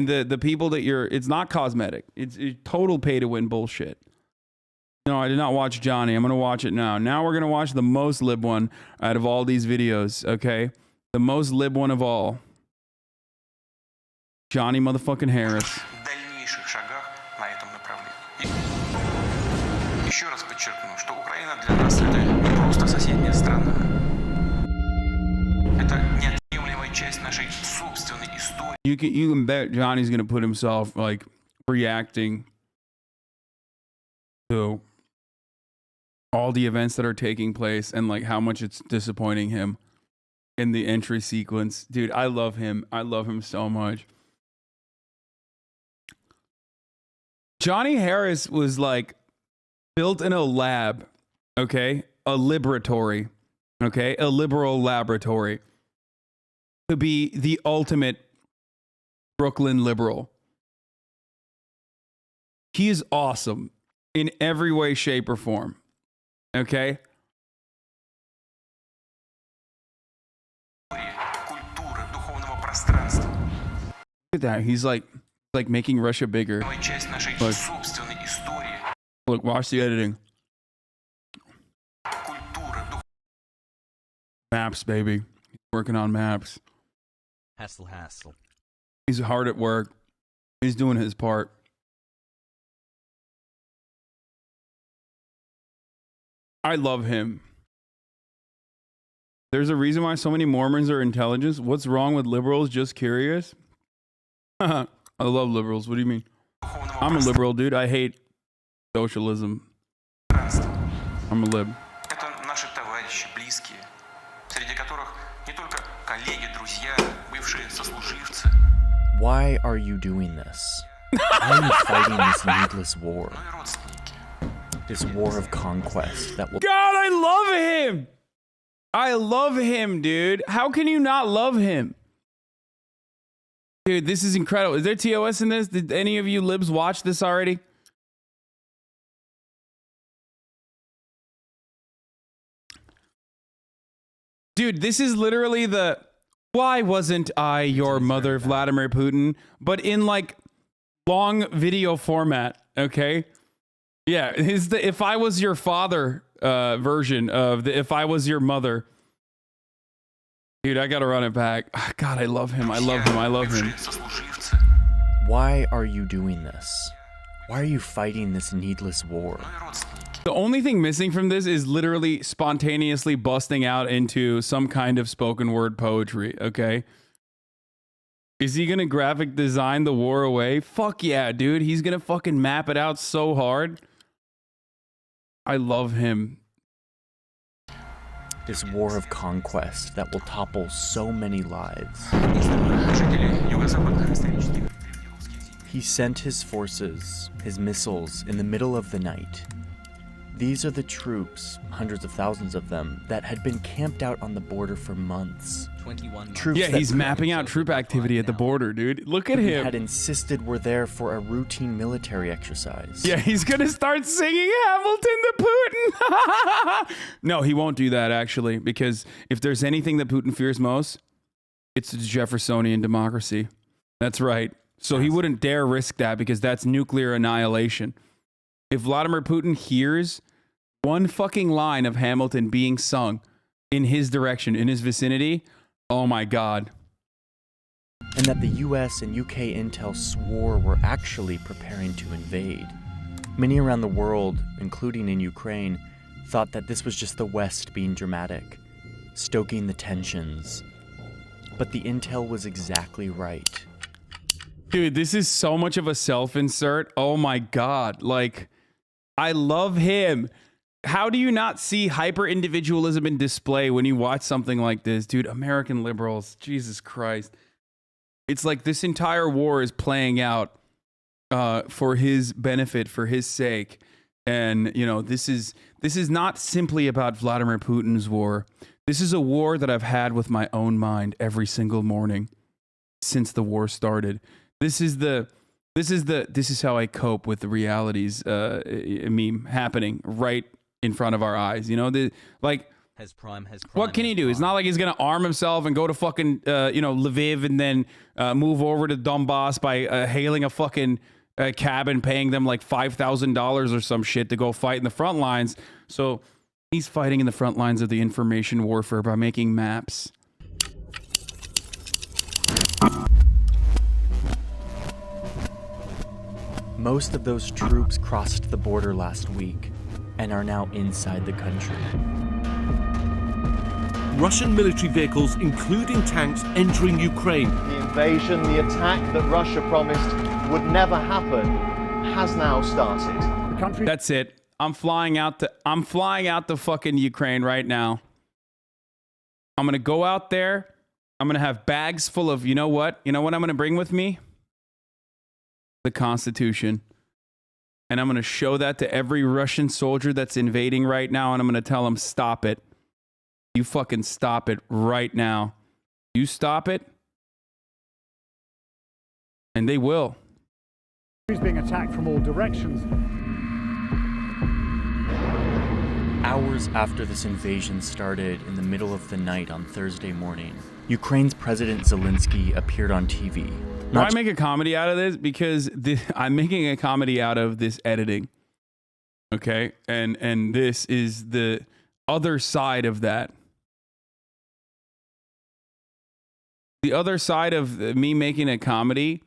The people that it's not cosmetic. It's total pay to win bullshit. No, I did not watch Johnny. I'm going to watch it now. Now we're going to watch the most lib one out of all these videos, okay? The most lib one of all. Johnny motherfucking Harris. Дальнейших шагах на этом направлении. Еще раз подчеркну, что Украина для нас это не просто соседняя страна. Это неотъемлемая часть нашей собственной истории. You can bet Johnny's gonna put himself like reacting to all the events that are taking place and like how much it's disappointing him in the entry sequence. Dude, I love him. I love him so much. Johnny Harris was like built in a lab, okay? A laboratory, okay? A liberal laboratory to be the ultimate Brooklyn liberal. He is awesome in every way, shape, or form, okay? Культуры, духовного пространства. Look at that. He's like making Russia bigger. Look, watch the editing. Maps, baby. He's working on maps. Hassle. He's hard at work. He's doing his part. I love him. There's a reason why so many Mormons are intelligent. What's wrong with liberals? Just curious. I love liberals. What do you mean? I'm a liberal, dude. I hate socialism. I'm a lib. Это наши товарищи, близкие, среди которых не только коллеги, друзья, бывшие сослуживцы. Why are you doing this? Why are you fighting this needless war? This war of conquest that will... God, I love him! I love him, dude. How can you not love him? Dude, this is incredible. Is there TOS in this? Did any of you libs watch this already? Dude, this is literally the why wasn't I your mother, Vladimir Putin, but in like long video format, okay? Yeah, is the if I was your father version of the if I was your mother. Dude, I gotta run it back. God, I love him. I love him. I love him. Why are you doing this? Why are you fighting this needless war? The only thing missing from this is literally spontaneously busting out into some kind of spoken word poetry, okay? Is he gonna graphic design the war away? Fuck yeah, dude. He's gonna fucking map it out so hard. I love him. This war of conquest that will topple so many lives. He sent his forces, his missiles, in the middle of the night. These are the troops, hundreds of thousands of them, that had been camped out on the border for months. 21 Troops yeah, he's mapping out troop activity at the border, dude. Look at him. Had insisted were there for a routine military exercise. Yeah, he's gonna start singing Hamilton to Putin. No, he won't do that, actually, because if there's anything that Putin fears most, it's the Jeffersonian democracy. That's right. So he wouldn't dare risk that because that's nuclear annihilation. If Vladimir Putin hears one fucking line of Hamilton being sung in his direction, in his vicinity, oh my God. And that the US and UK intel swore were actually preparing to invade. Many around the world, including in Ukraine, thought that this was just the West being dramatic, stoking the tensions. But the intel was exactly right. Dude, this is so much of a self-insert. Oh my God. Like, I love him. How do you not see hyper-individualism in display when you watch something like this? Dude, American liberals, Jesus Christ. It's like this entire war is playing out for his benefit, for his sake. And, you know, this is not simply about Vladimir Putin's war. This is a war that I've had with my own mind every single morning since the war started. This is how I cope with the realities happening right in front of our eyes. You know, like What can he do? It's not like he's going to arm himself and go to fucking, Lviv and then move over to Donbass by hailing a fucking cab and paying them like $5,000 or some shit to go fight in the front lines. So he's fighting in the front lines of the information warfare by making maps. Most of those troops crossed the border last week and are now inside the country. Russian military vehicles, including tanks, entering Ukraine. The invasion, the attack that Russia promised would never happen, has now started. That's it. I'm flying out to fucking Ukraine right now. I'm gonna go out there. I'm gonna have bags full of, you know what? You know what I'm gonna bring with me? The Constitution. And I'm gonna show that to every Russian soldier that's invading right now, and I'm gonna tell them, stop it. You fucking stop it right now. You stop it, and they will. He's being attacked from all directions. Hours after this invasion started in the middle of the night on Thursday morning, Ukraine's President Zelenskyy appeared on TV. Why make a comedy out of this? Because I'm making a comedy out of this editing. Okay? And this is the other side of that. The other side of me making a comedy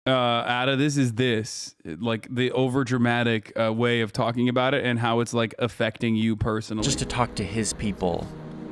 out of this is this. Like the over-dramatic way of talking about it and how it's like affecting you personally. Just to talk to his people,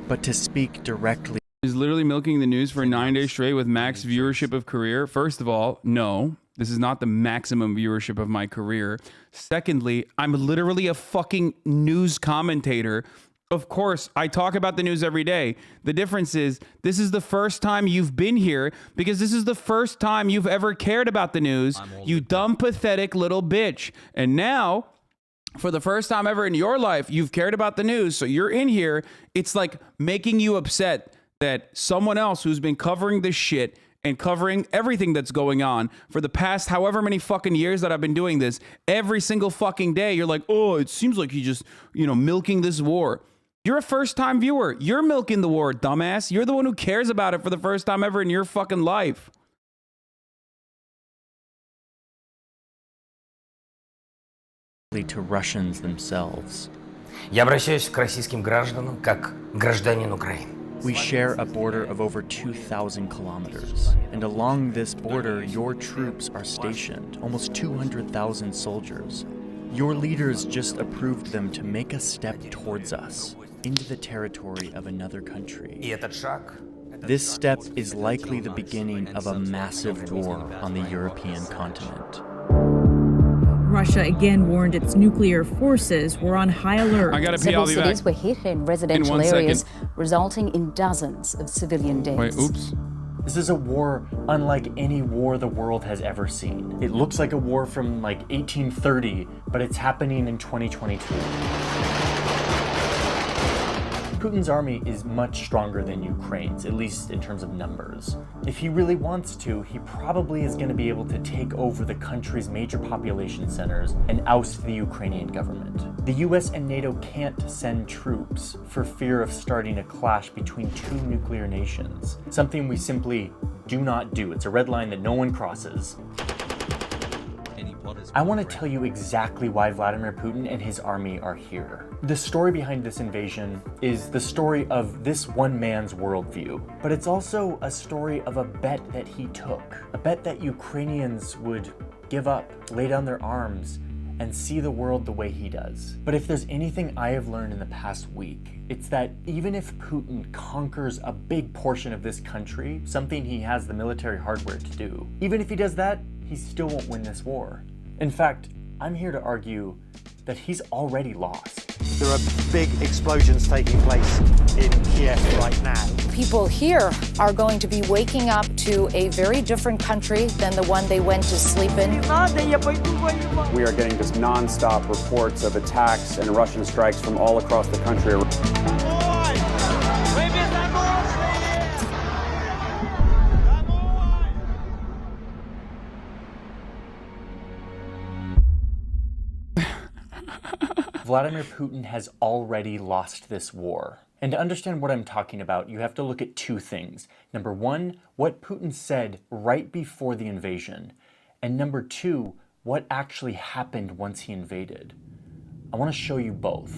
but to speak directly. Is literally milking the news for 9 days straight with max viewership of career. First of all, no, this is not the maximum viewership of my career. Secondly, I'm literally a fucking news commentator. Of course, I talk about the news every day. The difference is this is the first time you've been here because this is the first time you've ever cared about the news, you dumb, pathetic little bitch. And now, for the first time ever in your life, you've cared about the news, so you're in here. It's like making you upset that someone else who's been covering this shit and covering everything that's going on for the past however many fucking years that I've been doing this, every single fucking day, you're like, oh, it seems like you just, milking this war. You're a first-time viewer. You're milking the war, dumbass. You're the one who cares about it for the first time ever in your fucking life. To Russians themselves. Я обращаюсь к российским гражданам как гражданин Украины. We share a border of over 2,000 kilometers, and along this border, your troops are stationed, almost 200,000 soldiers. Your leaders just approved them to make a step towards us, into the territory of another country. И этот шаг This step is likely the beginning of a massive war on the European continent. Russia again warned its nuclear forces were on high alert. I gotta pee, I'll be back. Cities were hit in residential areas, resulting in dozens of civilian deaths. Wait, oops. This is a war unlike any war the world has ever seen. It looks like a war from like 1830, but it's happening in 2022. Putin's army is much stronger than Ukraine's, at least in terms of numbers. If he really wants to, he probably is going to be able to take over the country's major population centers and oust the Ukrainian government. The US and NATO can't send troops for fear of starting a clash between two nuclear nations, something we simply do not do. It's a red line that no one crosses. I want to tell you exactly why Vladimir Putin and his army are here. The story behind this invasion is the story of this one man's worldview, but it's also a story of a bet that he took, a bet that Ukrainians would give up, lay down their arms, and see the world the way he does. But if there's anything I have learned in the past week, it's that even if Putin conquers a big portion of this country, something he has the military hardware to do, even if he does that, he still won't win this war. In fact, I'm here to argue that he's already lost. There are big explosions taking place in Kiev right now. People here are going to be waking up to a very different country than the one they went to sleep in. We are getting just non-stop reports of attacks and Russian strikes from all across the country. Vladimir Putin has already lost this war. And to understand what I'm talking about, you have to look at two things. Number one, what Putin said right before the invasion. And number two, what actually happened once he invaded. I want to show you both.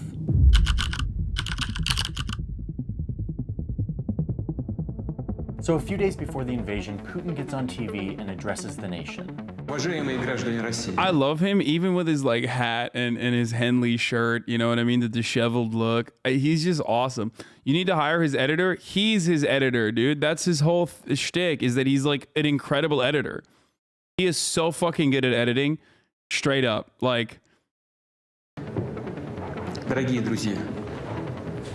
So a few days before the invasion, Putin gets on TV and addresses the nation. I love him even with his like hat and his Henley shirt, you know what I mean? The disheveled look. He's just awesome. You need to hire his editor. He's his editor, dude. That's his whole shtick, is that he's like an incredible editor. He is so fucking good at editing. Straight up. Like, Дорогие друзья,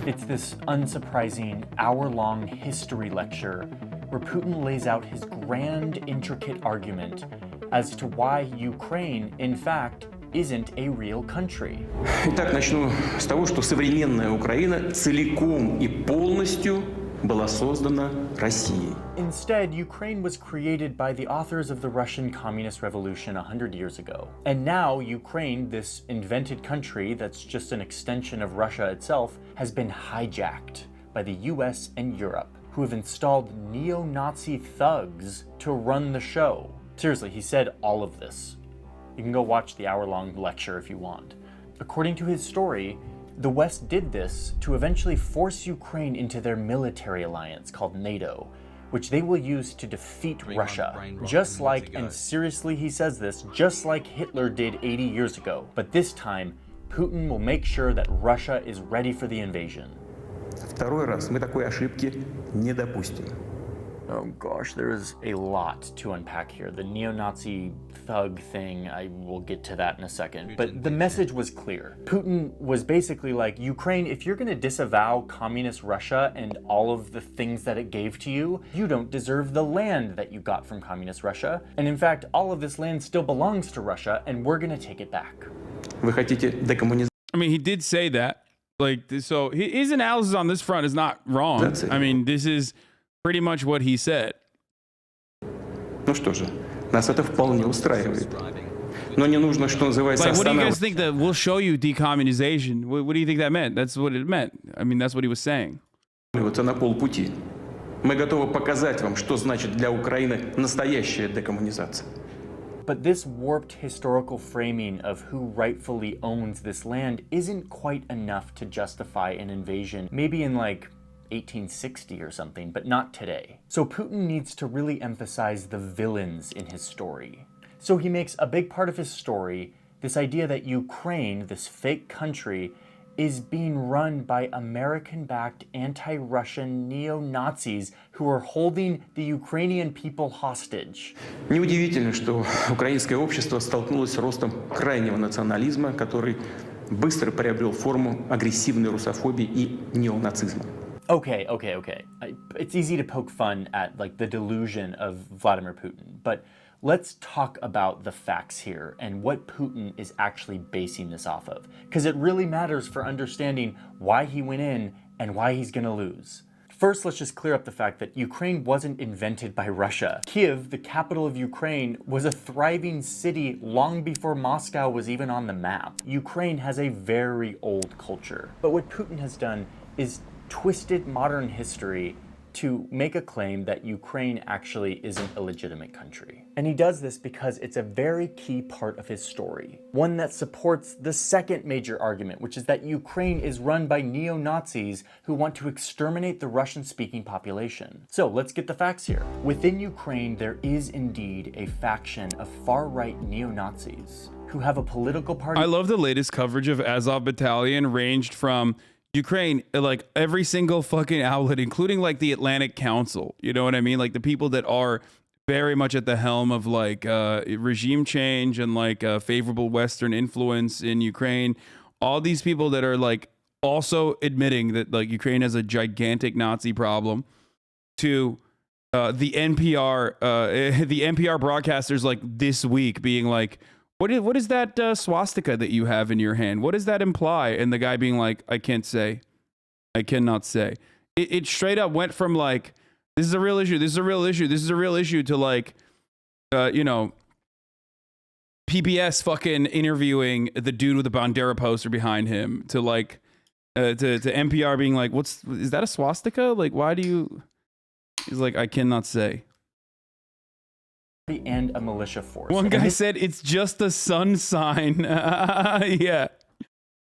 it's this unsurprising hour-long history lecture where Putin lays out his grand, intricate argument as to why Ukraine, in fact, isn't a real country. Итак, начну с того, что современная Украина целиком и полностью была создана Россией. Instead, Ukraine was created by the authors of the Russian Communist Revolution 100 years ago. And now Ukraine, this invented country that's just an extension of Russia itself, has been hijacked by the US and Europe, who have installed neo-Nazi thugs to run the show. Seriously, he said all of this. You can go watch the hour-long lecture if you want. According to his story, the West did this to eventually force Ukraine into their military alliance called NATO, which they will use to defeat Russia. Just like, and seriously he says this, just like Hitler did 80 years ago. But this time, Putin will make sure that Russia is ready for the invasion. Второй раз мы такой ошибки не допустим. Oh gosh, there is a lot to unpack here. The neo-Nazi thug thing, I will get to that in a second. But the message was clear. Putin was basically like, Ukraine, if you're gonna disavow communist Russia and all of the things that it gave to you, you don't deserve the land that you got from communist Russia. And in fact, all of this land still belongs to Russia and we're gonna take it back. Вы хотите декоммунизацию? I mean, he did say that. Like, so his analysis on this front is not wrong. I mean, this is pretty much what he said. Ну что же, нас это вполне устраивает. Но не нужно, что называется, Like, what do you guys think that we'll show you decommunization? What do you think that meant? That's what it meant. I mean, that's what he was saying. останавливаться на полпути. Мы готовы показать вам, что значит для Украины настоящая декоммунизация. But this warped historical framing of who rightfully owns this land isn't quite enough to justify an invasion, maybe in like 1860 or something, but not today. So Putin needs to really emphasize the villains in his story. So he makes a big part of his story this idea that Ukraine, this fake country, is being run by American-backed anti-Russian neo-Nazis who are holding the Ukrainian people hostage. Неудивительно, что украинское общество столкнулось с ростом крайнего национализма, который быстро приобрел форму агрессивной русофобии и неонацизма. Okay. It's easy to poke fun at like the delusion of Vladimir Putin, but let's talk about the facts here and what Putin is actually basing this off of, because it really matters for understanding why he went in and why he's gonna lose. First, let's just clear up the fact that Ukraine wasn't invented by Russia. Kiev, the capital of Ukraine, was a thriving city long before Moscow was even on the map. Ukraine has a very old culture. But what Putin has done is twisted modern history to make a claim that Ukraine actually isn't a legitimate country. And he does this because it's a very key part of his story, one that supports the second major argument, which is that Ukraine is run by neo-Nazis who want to exterminate the Russian-speaking population. So let's get the facts here. Within Ukraine, there is indeed a faction of far-right neo-Nazis who have a political party. I love the latest coverage of Azov Battalion ranged from Ukraine, like every single fucking outlet, including like the Atlantic Council, you know what I mean? Like the people that are very much at the helm of like regime change and like favorable Western influence in Ukraine. All these people that are like also admitting that like Ukraine has a gigantic Nazi problem, to the NPR broadcasters like this week being like, what is that swastika that you have in your hand? What does that imply? And the guy being like, I can't say. I cannot say. It straight up went from like, this is a real issue. This is a real issue. This is a real issue to like, you know, PBS fucking interviewing the dude with the Bandera poster behind him to like to NPR being like, is that a swastika? Like, why do you? He's like, I cannot say. And a militia force. One guy said it's just a sun sign. Yeah.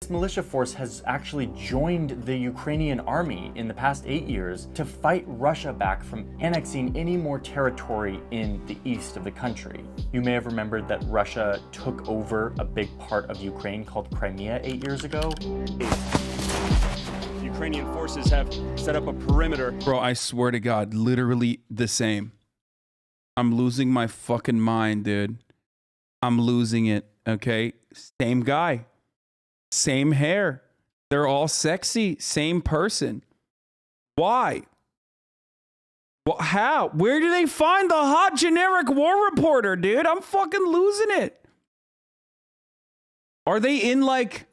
This militia force has actually joined the Ukrainian army in the past 8 years to fight Russia back from annexing any more territory in the east of the country. You may have remembered that Russia took over a big part of Ukraine called Crimea 8 years ago. Ukrainian forces have set up a perimeter. Bro, I swear to God, literally the same. I'm losing my fucking mind, dude. I'm losing it, okay? Same guy. Same hair. They're all sexy. Same person. Why? Well, how? Where do they find the hot generic war reporter, dude? I'm fucking losing it. Are they in like...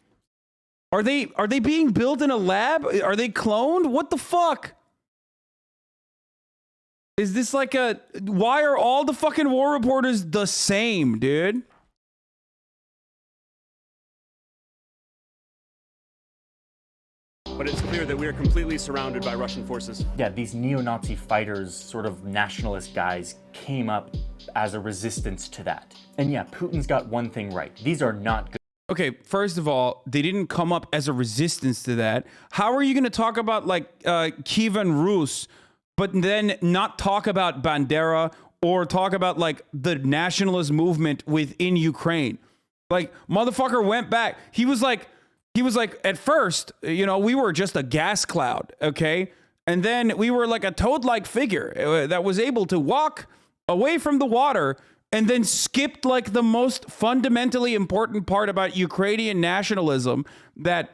Are they being built in a lab? Are they cloned? What the fuck? Is this like a... Why are all the fucking war reporters the same, dude? But it's clear that we are completely surrounded by Russian forces. Yeah, these neo-Nazi fighters, sort of nationalist guys, came up as a resistance to that. And yeah, Putin's got one thing right. These are not good. Okay, first of all, they didn't come up as a resistance to that. How are you going to talk about like Kievan Rus, but then not talk about Bandera or talk about like the nationalist movement within Ukraine? Like, motherfucker went back. He was like, at first, you know, we were just a gas cloud, okay? And then we were like a toad-like figure that was able to walk away from the water and then skipped like the most fundamentally important part about Ukrainian nationalism that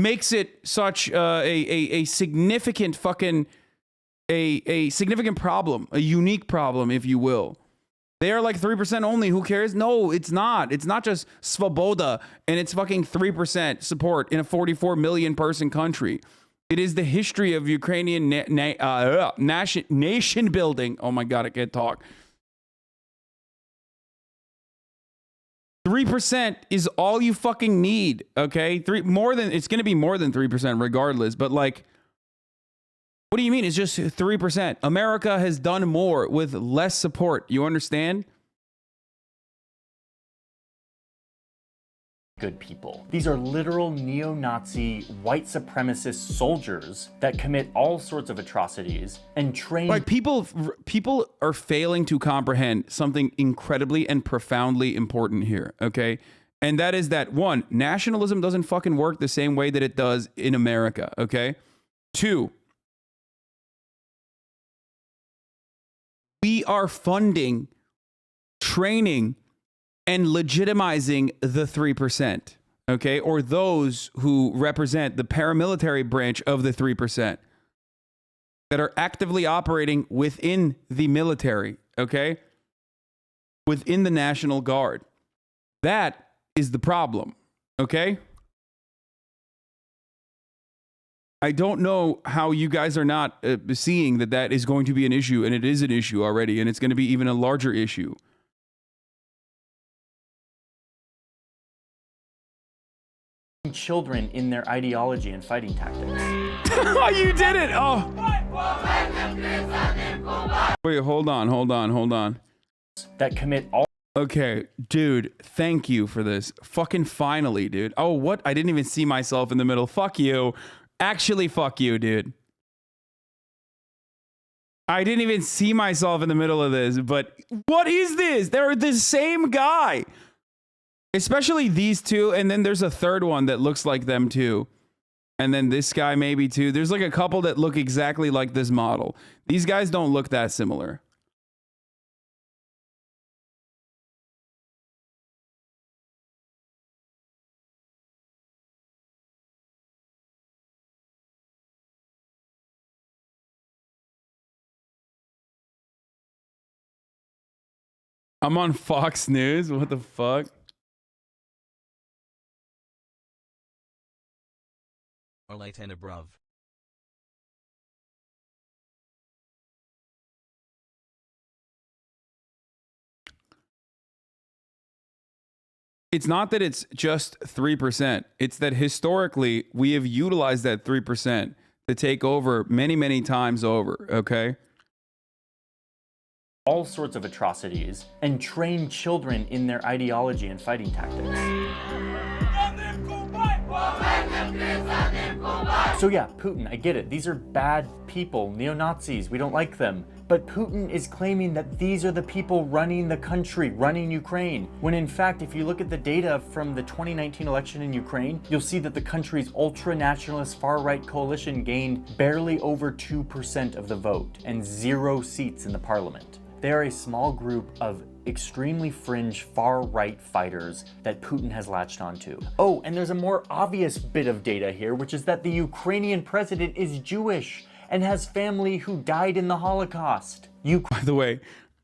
makes it such a significant fucking, a significant problem, a unique problem, if you will. They are like 3% only. Who cares? No, it's not. It's not just Svoboda and it's fucking 3% support in a 44 million person country. It is the history of Ukrainian nation building. Oh my God, I can't talk. 3% is all you fucking need. Okay, it's going to be more than 3% regardless. But like, what do you mean? It's just 3%. America has done more with less support. You understand? Good people. These are literal neo-Nazi white supremacist soldiers that commit all sorts of atrocities and train. Like people are failing to comprehend something incredibly and profoundly important here. Okay. And that is that one, nationalism doesn't fucking work the same way that it does in America. Okay. Two, we are funding, training, and legitimizing the 3%, okay? Or those who represent the paramilitary branch of the 3% that are actively operating within the military, okay? Within the National Guard. That is the problem, okay? I don't know how you guys are not seeing that that is going to be an issue, and it is an issue already, and it's going to be even a larger issue. Children in their ideology and fighting tactics. Oh, you did it! Oh. Wait, hold on. That commit all. Okay, dude, thank you for this. Fucking finally, dude. Oh, what? I didn't even see myself in the middle. Fuck you. Actually, fuck you, dude. I didn't even see myself in the middle of this, but what is this? They're the same guy. Especially these two, and then there's a third one that looks like them too. And then this guy maybe too. There's like a couple that look exactly like this model. These guys don't look that similar. I'm on Fox News. What the fuck? Or light and above. It's not that it's just 3%. It's that historically we have utilized that 3% to take over many, many times over, okay? All sorts of atrocities and train children in their ideology and fighting tactics. So yeah, Putin, I get it. These are bad people, neo-Nazis. We don't like them. But Putin is claiming that these are the people running the country, running Ukraine. When in fact, if you look at the data from the 2019 election in Ukraine, you'll see that the country's ultra-nationalist far-right coalition gained barely over 2% of the vote and 0 seats in the parliament. They are a small group of extremely fringe far-right fighters that Putin has latched onto. Oh, and there's a more obvious bit of data here, which is that the Ukrainian president is Jewish and has family who died in the Holocaust. By the way,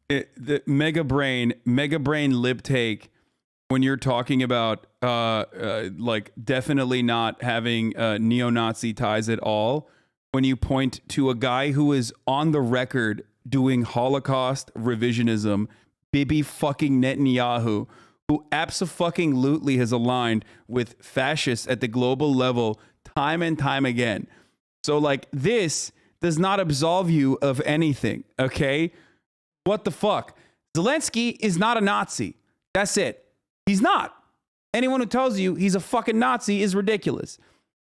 the mega brain lip take when you're talking about like definitely not having neo-Nazi ties at all, when you point to a guy who is on the record doing Holocaust revisionism, Bibi fucking Netanyahu, who abso-fucking-lutely has aligned with fascists at the global level time and time again. So, like, this does not absolve you of anything, okay? What the fuck? Zelenskyy is not a Nazi. That's it. He's not. Anyone who tells you he's a fucking Nazi is ridiculous.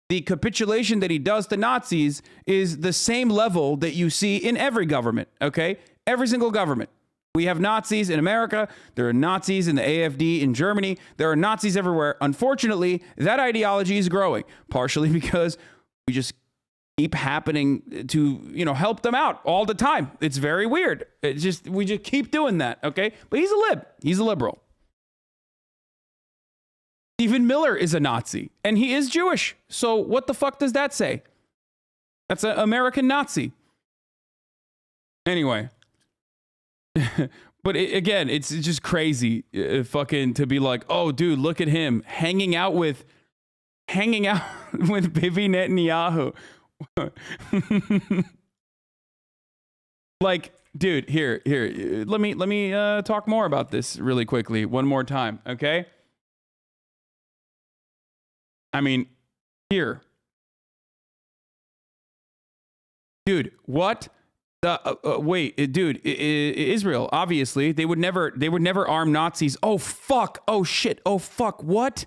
The capitulation that he does to Nazis is the same level that you see in every government, okay? Every single government. We have Nazis in America. There are Nazis in the AfD in Germany. There are Nazis everywhere. Unfortunately, that ideology is growing, partially because we just keep happening to, help them out all the time. It's very weird. We just keep doing that, okay? But he's a lib. He's a liberal. Stephen Miller is a Nazi, and he is Jewish. So what the fuck does that say? That's an American Nazi. Anyway. But again, it's just crazy fucking to be like, oh, dude, look at him hanging out with Bibi Netanyahu. Like, dude, here. Let me talk more about this really quickly one more time, okay? I mean, here. Dude, what? Wait, dude, Israel, obviously, they would never arm Nazis. Oh, fuck. Oh, shit. Oh, fuck. What?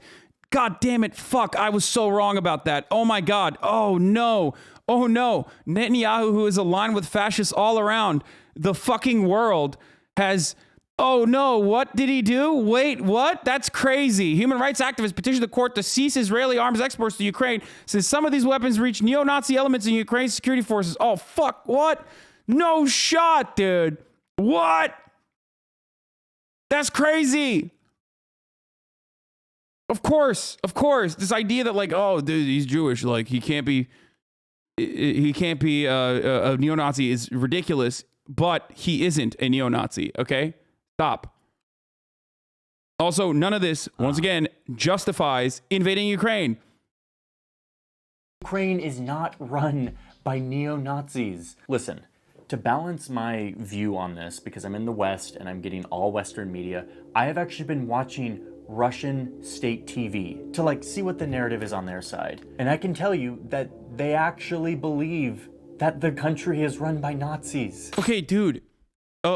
God damn it. Fuck. I was so wrong about that. Oh, my God. Oh, no. Oh, no. Netanyahu, who is aligned with fascists all around the fucking world, has... Oh, no. What did he do? Wait, what? That's crazy. Human rights activists petitioned the court to cease Israeli arms exports to Ukraine since some of these weapons reach neo-Nazi elements in Ukraine's security forces. Oh, fuck. What? No shot, dude. What? That's crazy. Of course. This idea that like, oh, dude, he's Jewish, like he can't be a neo-Nazi is ridiculous, but he isn't a neo-Nazi, okay? Stop. Also, none of this, once again, justifies invading Ukraine. Ukraine is not run by neo-Nazis. Listen. To balance my view on this, because I'm in the West and I'm getting all Western media, I have actually been watching Russian state TV to see what the narrative is on their side. And I can tell you that they actually believe that the country is run by Nazis. Okay, dude.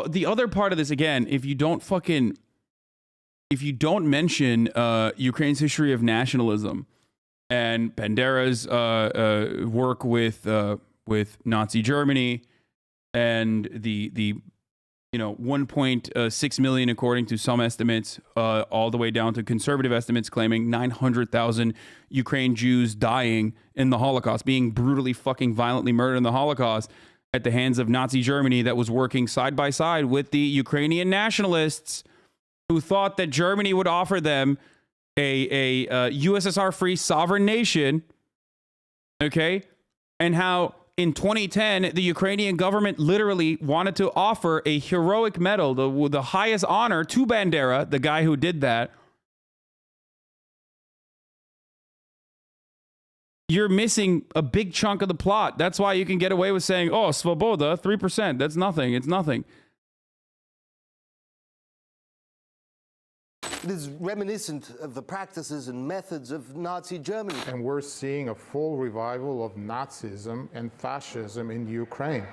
The other part of this, again, if you don't mention Ukraine's history of nationalism and Bandera's work with Nazi Germany, and the 1.6 million, according to some estimates, all the way down to conservative estimates claiming 900,000 Ukraine Jews dying in the Holocaust, being brutally fucking violently murdered in the Holocaust at the hands of Nazi Germany that was working side by side with the Ukrainian nationalists who thought that Germany would offer them a USSR-free sovereign nation, okay? And how in 2010, the Ukrainian government literally wanted to offer a heroic medal, the highest honor, to Bandera, the guy who did that. You're missing a big chunk of the plot. That's why you can get away with saying, oh, Svoboda, 3%. That's nothing. It's nothing. It is reminiscent of the practices and methods of Nazi Germany. And we're seeing a full revival of Nazism and fascism in Ukraine.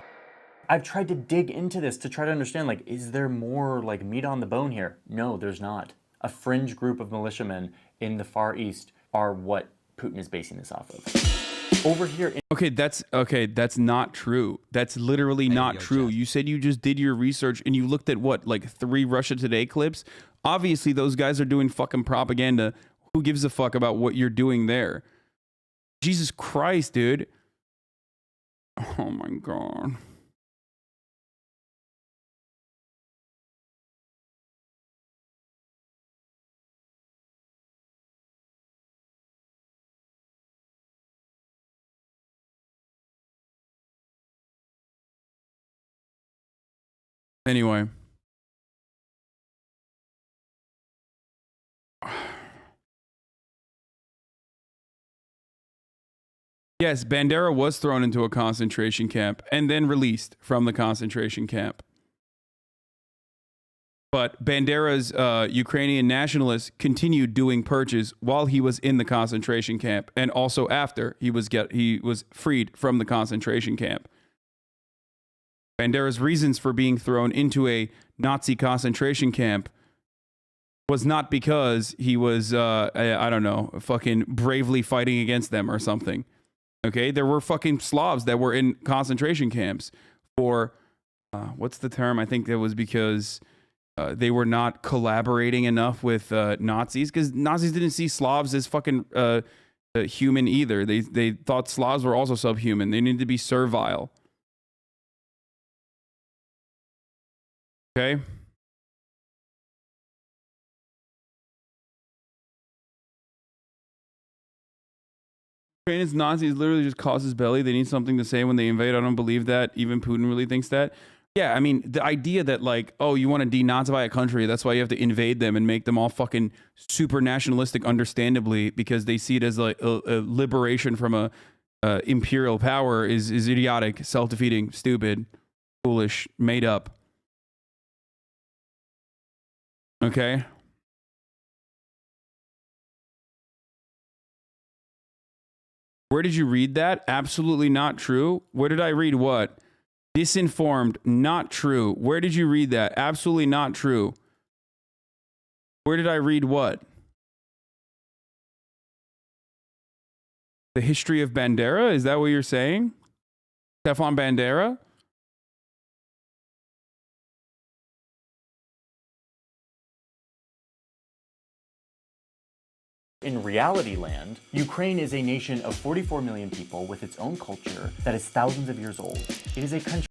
I've tried to dig into this to try to understand, like, is there more, like, meat on the bone here? No, there's not. A fringe group of militiamen in the Far East are what Putin is basing this off of. Over here... That's not true. That's literally not true. You said you just did your research and you looked at, what, like 3 Russia Today clips? Obviously, those guys are doing fucking propaganda. Who gives a fuck about what you're doing there? Jesus Christ, dude. Oh, my God. Anyway. Yes, Bandera was thrown into a concentration camp and then released from the concentration camp. But Bandera's Ukrainian nationalists continued doing purges while he was in the concentration camp and also after he was freed from the concentration camp. Bandera's reasons for being thrown into a Nazi concentration camp was not because he was, I don't know, fucking bravely fighting against them or something. Okay, there were fucking Slavs that were in concentration camps for, what's the term? I think that was because they were not collaborating enough with Nazis, because Nazis didn't see Slavs as fucking human either. They thought Slavs were also subhuman. They needed to be servile. Okay. Ukrainians, Nazis literally just causes belly. They need something to say when they invade. I don't believe that. Even Putin really thinks that. Yeah, I mean, the idea that, like, oh, you want to denazify a country, that's why you have to invade them and make them all fucking super nationalistic, understandably, because they see it as like a liberation from a imperial power is idiotic, self-defeating, stupid, foolish, made up. Okay. Where did you read that? Absolutely not true. Where did I read what? Disinformed, not true. Where did you read that? Absolutely not true. Where did I read what? The history of Bandera? Is that what you're saying? Stefan Bandera? In reality land, Ukraine is a nation of 44 million people with its own culture that is thousands of years old. It is a country.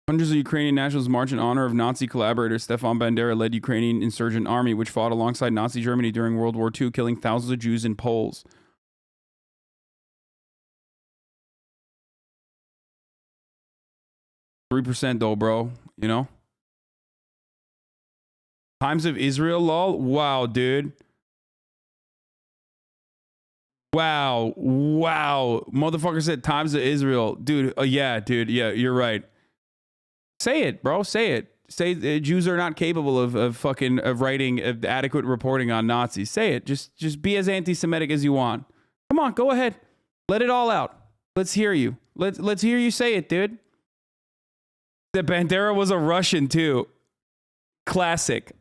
Hundreds of Ukrainian nationals march in honor of Nazi collaborators. Stefan Bandera led Ukrainian insurgent army, which fought alongside Nazi Germany during World War II, killing thousands of Jews and Poles. %, though, bro. You know? Times of Israel, lol. Wow, dude. Wow. Motherfucker said Times of Israel. Dude, yeah, dude. Yeah, you're right. Say it, bro. Say it. Say Jews are not capable of writing adequate reporting on Nazis. Say it. Just be as anti-Semitic as you want. Come on, go ahead. Let it all out. Let's hear you. Let's hear you say it, dude. That Bandera was a Russian too. Classic.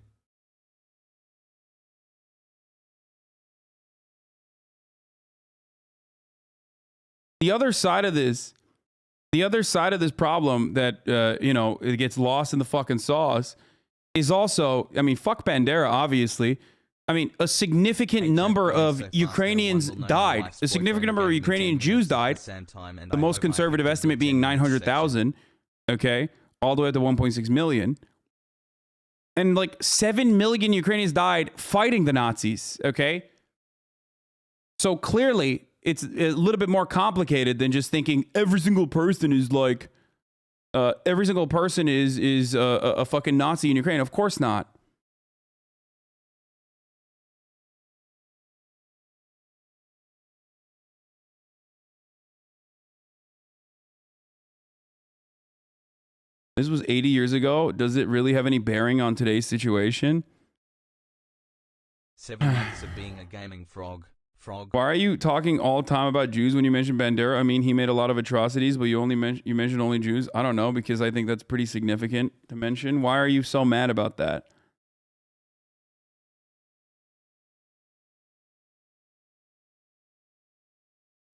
The other side of this problem that, you know, it gets lost in the fucking sauce is also, I mean, fuck Bandera, obviously. I mean, a significant number of Ukrainians died. A significant number of Ukrainian Jews died. The most conservative estimate being 900,000, okay, all the way up to 1.6 million. And like 7 million Ukrainians died fighting the Nazis, okay? So clearly, it's a little bit more complicated than just thinking every single person is like, every single person is a fucking Nazi in Ukraine. Of course not. This was 80 years ago. Does it really have any bearing on today's situation? 7 months of being a gaming frog. Why are you talking all the time about Jews when you mention Bandera? I mean, he made a lot of atrocities, but you mentioned only Jews. I don't know, because I think that's pretty significant to mention. Why are you so mad about that?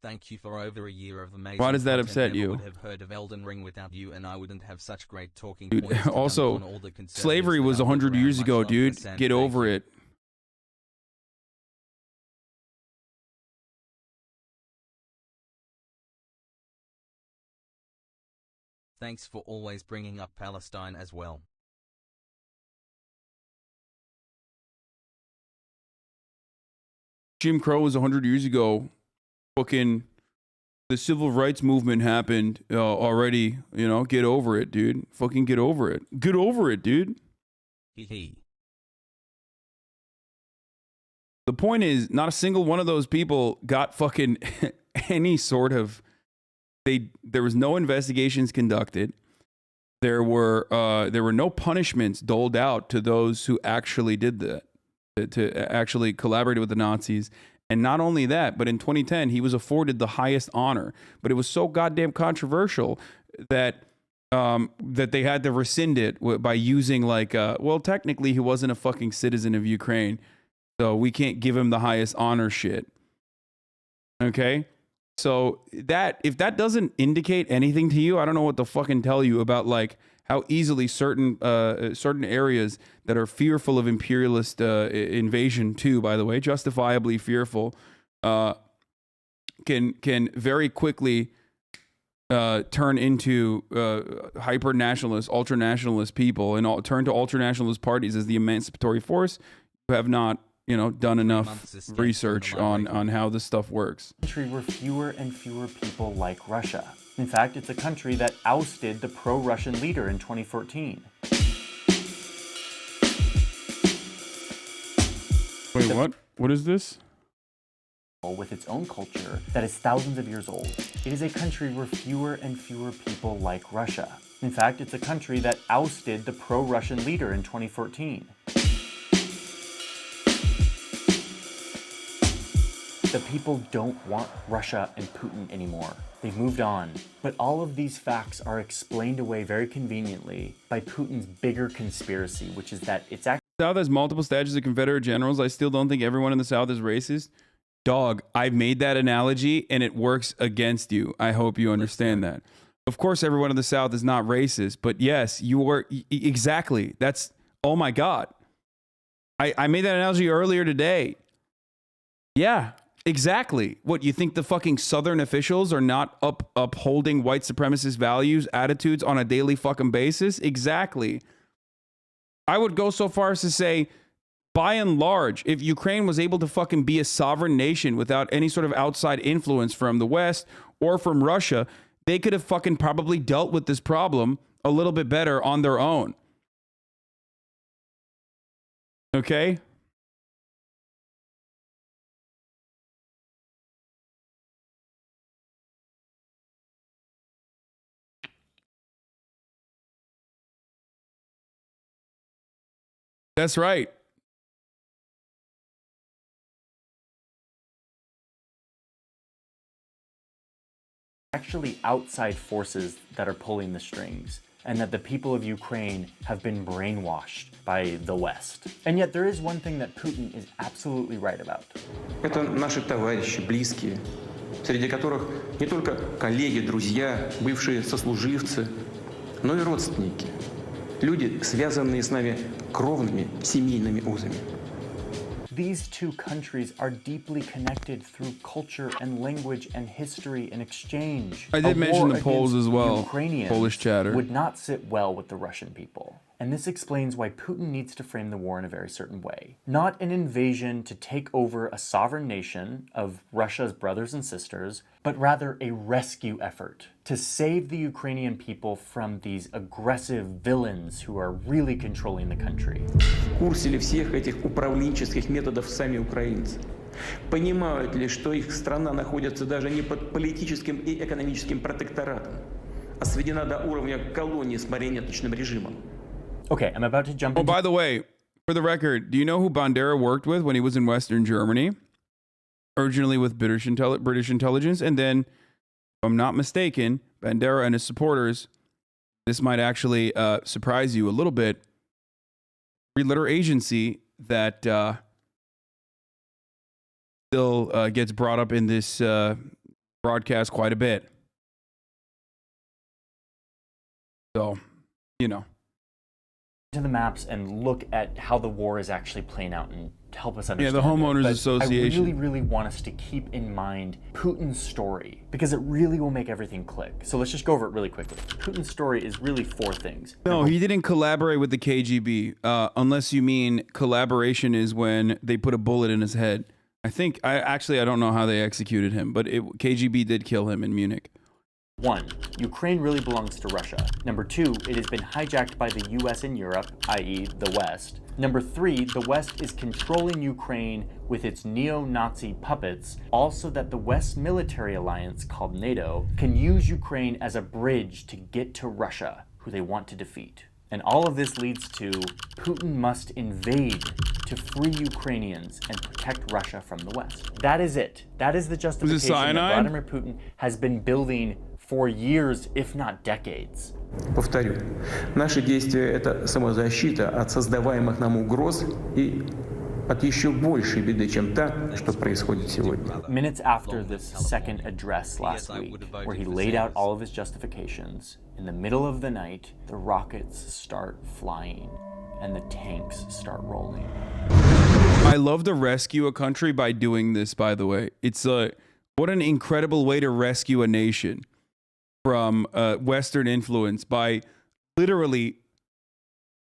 Thank you for over a year of amazing. Why does that content. upset Never you? would have heard of Elden Ring without you, and I wouldn't have such great talking Dude, points to also, dump on all the conservatives slavery was that 100 years much ago, longer dude. sand. Get Thank over you. it. Thanks for always bringing up Palestine as well. Jim Crow was 100 years ago. Fucking the civil rights movement happened already. You know, get over it, dude. Fucking get over it. Get over it, dude. Hee. The point is, not a single one of those people got fucking any sort of. There was no investigations conducted. There were no punishments doled out to those who actually did that, to actually collaborated with the Nazis. And not only that, but in 2010 he was afforded the highest honor. But it was so goddamn controversial that that they had to rescind it by using like, well, technically he wasn't a fucking citizen of Ukraine, so we can't give him the highest honor shit. Okay. So that, if that doesn't indicate anything to you, I don't know what to fucking tell you about like how easily certain areas that are fearful of imperialist invasion too, by the way, justifiably fearful, can very quickly turn into hyper nationalist, ultra nationalist people, and turn to ultra nationalist parties as the emancipatory force, who have not, you know, done enough research on how this stuff works. Country where fewer and fewer people like Russia. In fact, it's a country that ousted the pro-Russian leader in 2014. Wait, what? What is this? With its own culture that is thousands of years old. It is a country where fewer and fewer people like Russia. In fact, it's a country that ousted the pro-Russian leader in 2014. The people don't want Russia and Putin anymore. They've moved on. But all of these facts are explained away very conveniently by Putin's bigger conspiracy, which is that it's actually... The South has multiple statues of Confederate generals. I still don't think everyone in the South is racist. Dog, I've made that analogy and it works against you. I hope you understand that. Of course, everyone in the South is not racist, but yes, you are exactly. That's, oh my God. I made that analogy earlier today. Yeah, exactly. What, you think the fucking Southern officials are not upholding white supremacist values, attitudes on a daily fucking basis? Exactly. I would go so far as to say, by and large, if Ukraine was able to fucking be a sovereign nation without any sort of outside influence from the West or from Russia, they could have fucking probably dealt with this problem a little bit better on their own. Okay? That's right. Actually outside forces that are pulling the strings, and that the people of Ukraine have been brainwashed by the West. And yet there is one thing that Putin is absolutely right about. Это наши товарищи, близкие, среди которых не только коллеги, друзья, бывшие сослуживцы, но и родственники. Люди, связанные с нами кровными семейными узами. These two countries are deeply connected through culture and language and history and exchange. I did mention the Poles as well. Ukrainians Polish chatter would not sit well with the Russian people. And this explains why Putin needs to frame the war in a very certain way. Not an invasion to take over a sovereign nation of Russia's brothers and sisters, but rather a rescue effort to save the Ukrainian people from these aggressive villains who are really controlling the country. В курсе ли всех этих управленческих методов сами украинцы? Понимают ли, что их страна находится даже не под политическим и экономическим протекторатом, а сведена до уровня колонии с марионеточным режимом? Okay, I'm about to jump into... Oh, by the way, For the record, do you know who Bandera worked with when he was in Western Germany? Originally with British intelligence, and then, if I'm not mistaken, Bandera and his supporters, this might actually surprise you a little bit, three-letter agency that still gets brought up in this broadcast quite a bit. So, you know. To the maps and look at how the war is actually playing out and help us understand. Yeah, the Homeowners Association. I really want us to keep in mind Putin's story because it really will make everything click. So let's just go over it really quickly. Putin's story is really 4 things. No, he didn't collaborate with the KGB, unless you mean collaboration is when they put a bullet in his head. I don't know how they executed him, but KGB did kill him in Munich. 1. Ukraine really belongs to Russia. Number 2, it has been hijacked by the US and Europe, i.e. the West. Number 3, the West is controlling Ukraine with its neo-Nazi puppets, also that the West military alliance, called NATO, can use Ukraine as a bridge to get to Russia, who they want to defeat. And all of this leads to Putin must invade to free Ukrainians and protect Russia from the West. That is it. That is the justification that Vladimir Putin has been building for years, if not decades. Повторю, наши действия – это самозащита от создаваемых нам угроз и от еще большей беды, чем та, что происходит сегодня. Minutes after this second address last week, where he laid out all of his justifications, in the middle of the night, the rockets start flying and the tanks start rolling. I love to rescue a country by doing this, by the way. It's what an incredible way to rescue a nation from Western influence by literally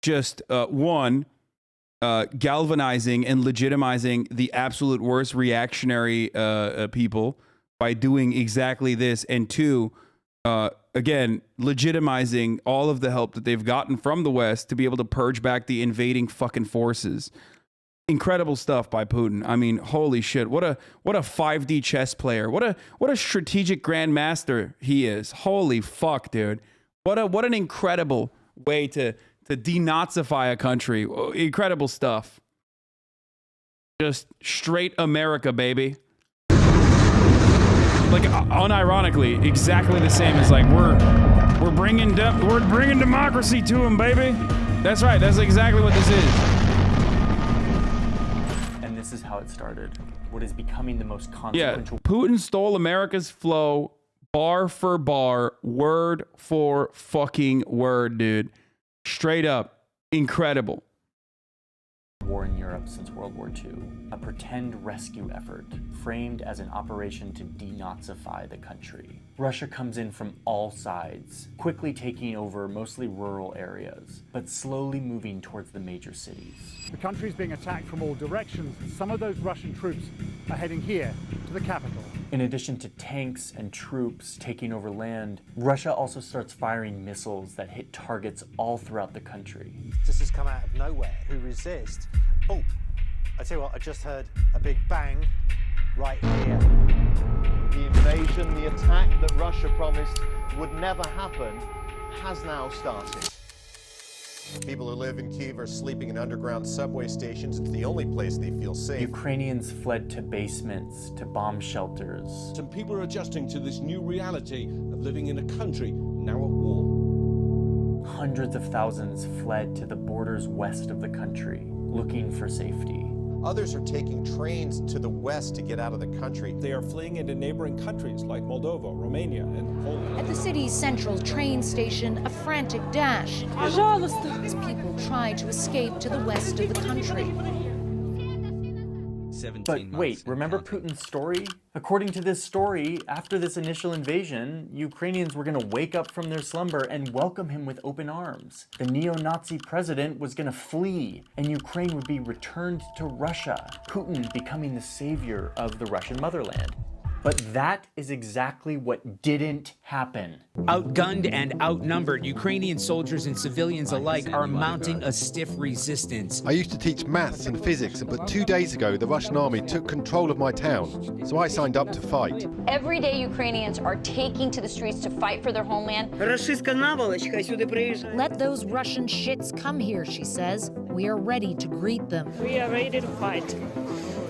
just galvanizing and legitimizing the absolute worst reactionary people by doing exactly this, and 2, again, legitimizing all of the help that they've gotten from the West to be able to purge back the invading fucking forces. Incredible stuff by Putin. I mean, holy shit! What a 5D chess player. What a strategic grandmaster he is. Holy fuck, dude! What an incredible way to denazify a country. Incredible stuff. Just straight America, baby. Like unironically, exactly the same as like we're bringing democracy to him, baby. That's right. That's exactly what this is. This is how it started. What is becoming the most consequential. Yeah, Putin stole America's flow bar for bar, word for fucking word, dude. Straight up. Incredible. War in Europe since World War II. A pretend rescue effort framed as an operation to denazify the country. Russia comes in from all sides, quickly taking over mostly rural areas, but slowly moving towards the major cities. The country is being attacked from all directions. Some of those Russian troops are heading here to the capital. In addition to tanks and troops taking over land, Russia also starts firing missiles that hit targets all throughout the country. This has come out of nowhere. Who resist? Oh, I tell you what, I just heard a big bang right here. The invasion, the attack that Russia promised would never happen, has now started. People who live in Kyiv are sleeping in underground subway stations. It's the only place they feel safe. Ukrainians fled to basements, to bomb shelters. Some people are adjusting to this new reality of living in a country now at war. Hundreds of thousands fled to the borders west of the country, looking for safety. Others are taking trains to the west to get out of the country. They are fleeing into neighboring countries like Moldova, Romania, and Poland. At the city's central train station, a frantic dash as people try to escape to the west of the country. But wait, remember Putin's story? According to this story, after this initial invasion, Ukrainians were going to wake up from their slumber and welcome him with open arms. The neo-Nazi president was going to flee, and Ukraine would be returned to Russia, Putin becoming the savior of the Russian motherland. But that is exactly what didn't happen. Outgunned and outnumbered, Ukrainian soldiers and civilians alike are mounting a stiff resistance. I used to teach maths and physics, but 2 days ago the Russian army took control of my town, so I signed up to fight. Every day Ukrainians are taking to the streets to fight for their homeland. Let those Russian shits come here, she says. we are ready to greet them. We are ready to fight.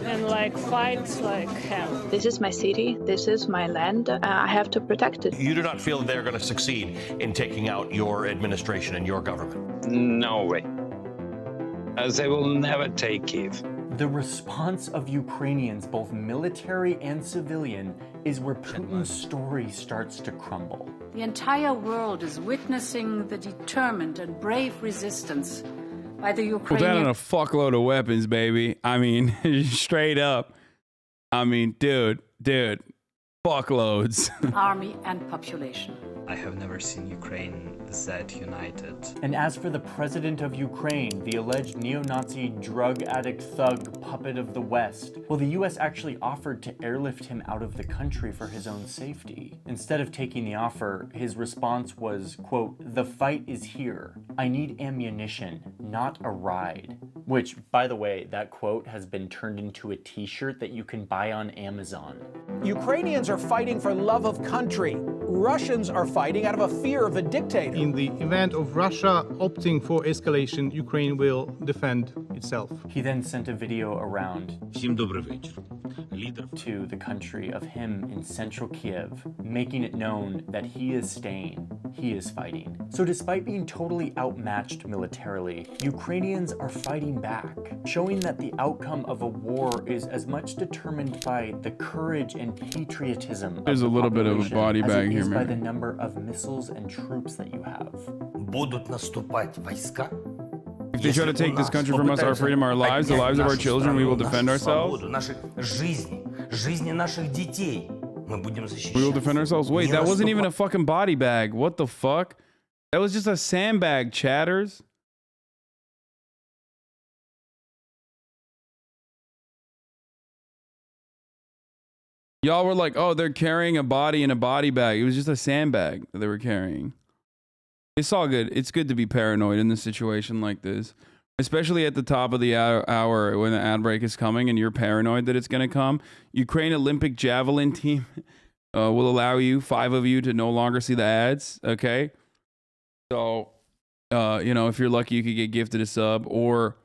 And fight like hell. This is my city, this is my land, I have to protect it. You do not feel that they're going to succeed in taking out your administration and your government? No way. As they will never take Kyiv. The response of Ukrainians, both military and civilian, is where Putin's story starts to crumble. The entire world is witnessing the determined and brave resistance by the Well, Ukrainian. down on a fuckload of weapons, baby. I mean, straight up. I mean, dude, fuckloads. Army and population. I have never seen Ukraine that united. And as for the president of Ukraine, the alleged neo-Nazi drug addict thug puppet of the West, well, the US actually offered to airlift him out of the country for his own safety. Instead of taking the offer, his response was, quote, "The fight is here. I need ammunition, not a ride." Which, by the way, that quote has been turned into a t-shirt that you can buy on Amazon. Ukrainians are fighting for love of country. Russians are fighting out of a fear of a dictator. In the event of Russia opting for escalation, Ukraine will defend itself. He then sent a video around to the country of him in central Kiev, making it known that he is staying, he is fighting. So despite being totally outmatched militarily, Ukrainians are fighting back, showing that the outcome of a war is as much determined by the courage and patriotism There's a little bit of a body bag here, by man. the number of missiles and troops that you have. Будут наступать войска. If they try to take this country from us, our freedom, our lives, the lives of our children, we will defend ourselves. Наши жизни, жизни наших детей. Мы будем защищать. We will defend ourselves. Wait, that wasn't even a fucking body bag. What the fuck? That was just a sandbag, chatters. Y'all were like, oh, they're carrying a body in a body bag. It was just a sandbag that they were carrying. It's all good. It's good to be paranoid in a situation like this, especially at the top of the hour when the ad break is coming and you're paranoid that it's going to come. Ukraine Olympic javelin team will allow you, 5 of you, to no longer see the ads. Okay. So, if you're lucky, you could get gifted a sub, or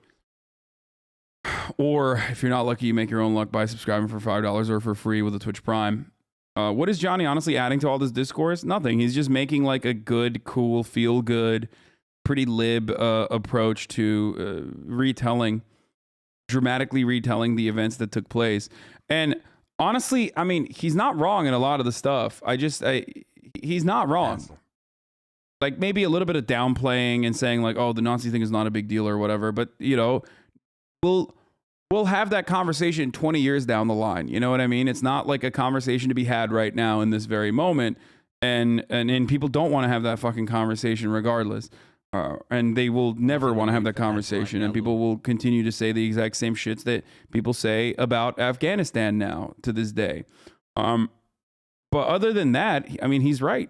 if you're not lucky, you make your own luck by subscribing for $5 or for free with a Twitch Prime. What is Johnny honestly adding to all this discourse? Nothing. He's just making like a good, cool, feel good, pretty lib approach to dramatically retelling the events that took place. And honestly, I mean, he's not wrong in a lot of the stuff. He's not wrong. Like maybe a little bit of downplaying and saying like, oh, the Nazi thing is not a big deal or whatever. But, we'll have that conversation 20 years down the line. You know what I mean? It's not like a conversation to be had right now in this very moment. And people don't want to have that fucking conversation regardless. And they will never want to have that conversation. And people will continue to say the exact same shits that people say about Afghanistan now to this day. But other than that, I mean, he's right.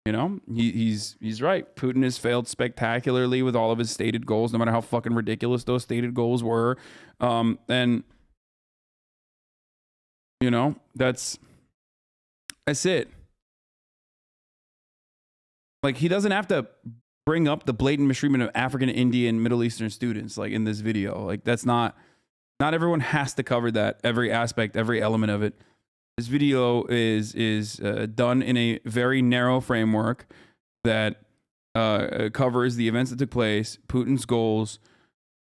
He's right. Putin has failed spectacularly with all of his stated goals, no matter how fucking ridiculous those stated goals were. And that's it. Like, he doesn't have to bring up the blatant mistreatment of African, Indian, Middle Eastern students, like in this video. Like, that's not everyone has to cover that, every aspect, every element of it. This video is done in a very narrow framework that covers the events that took place, Putin's goals,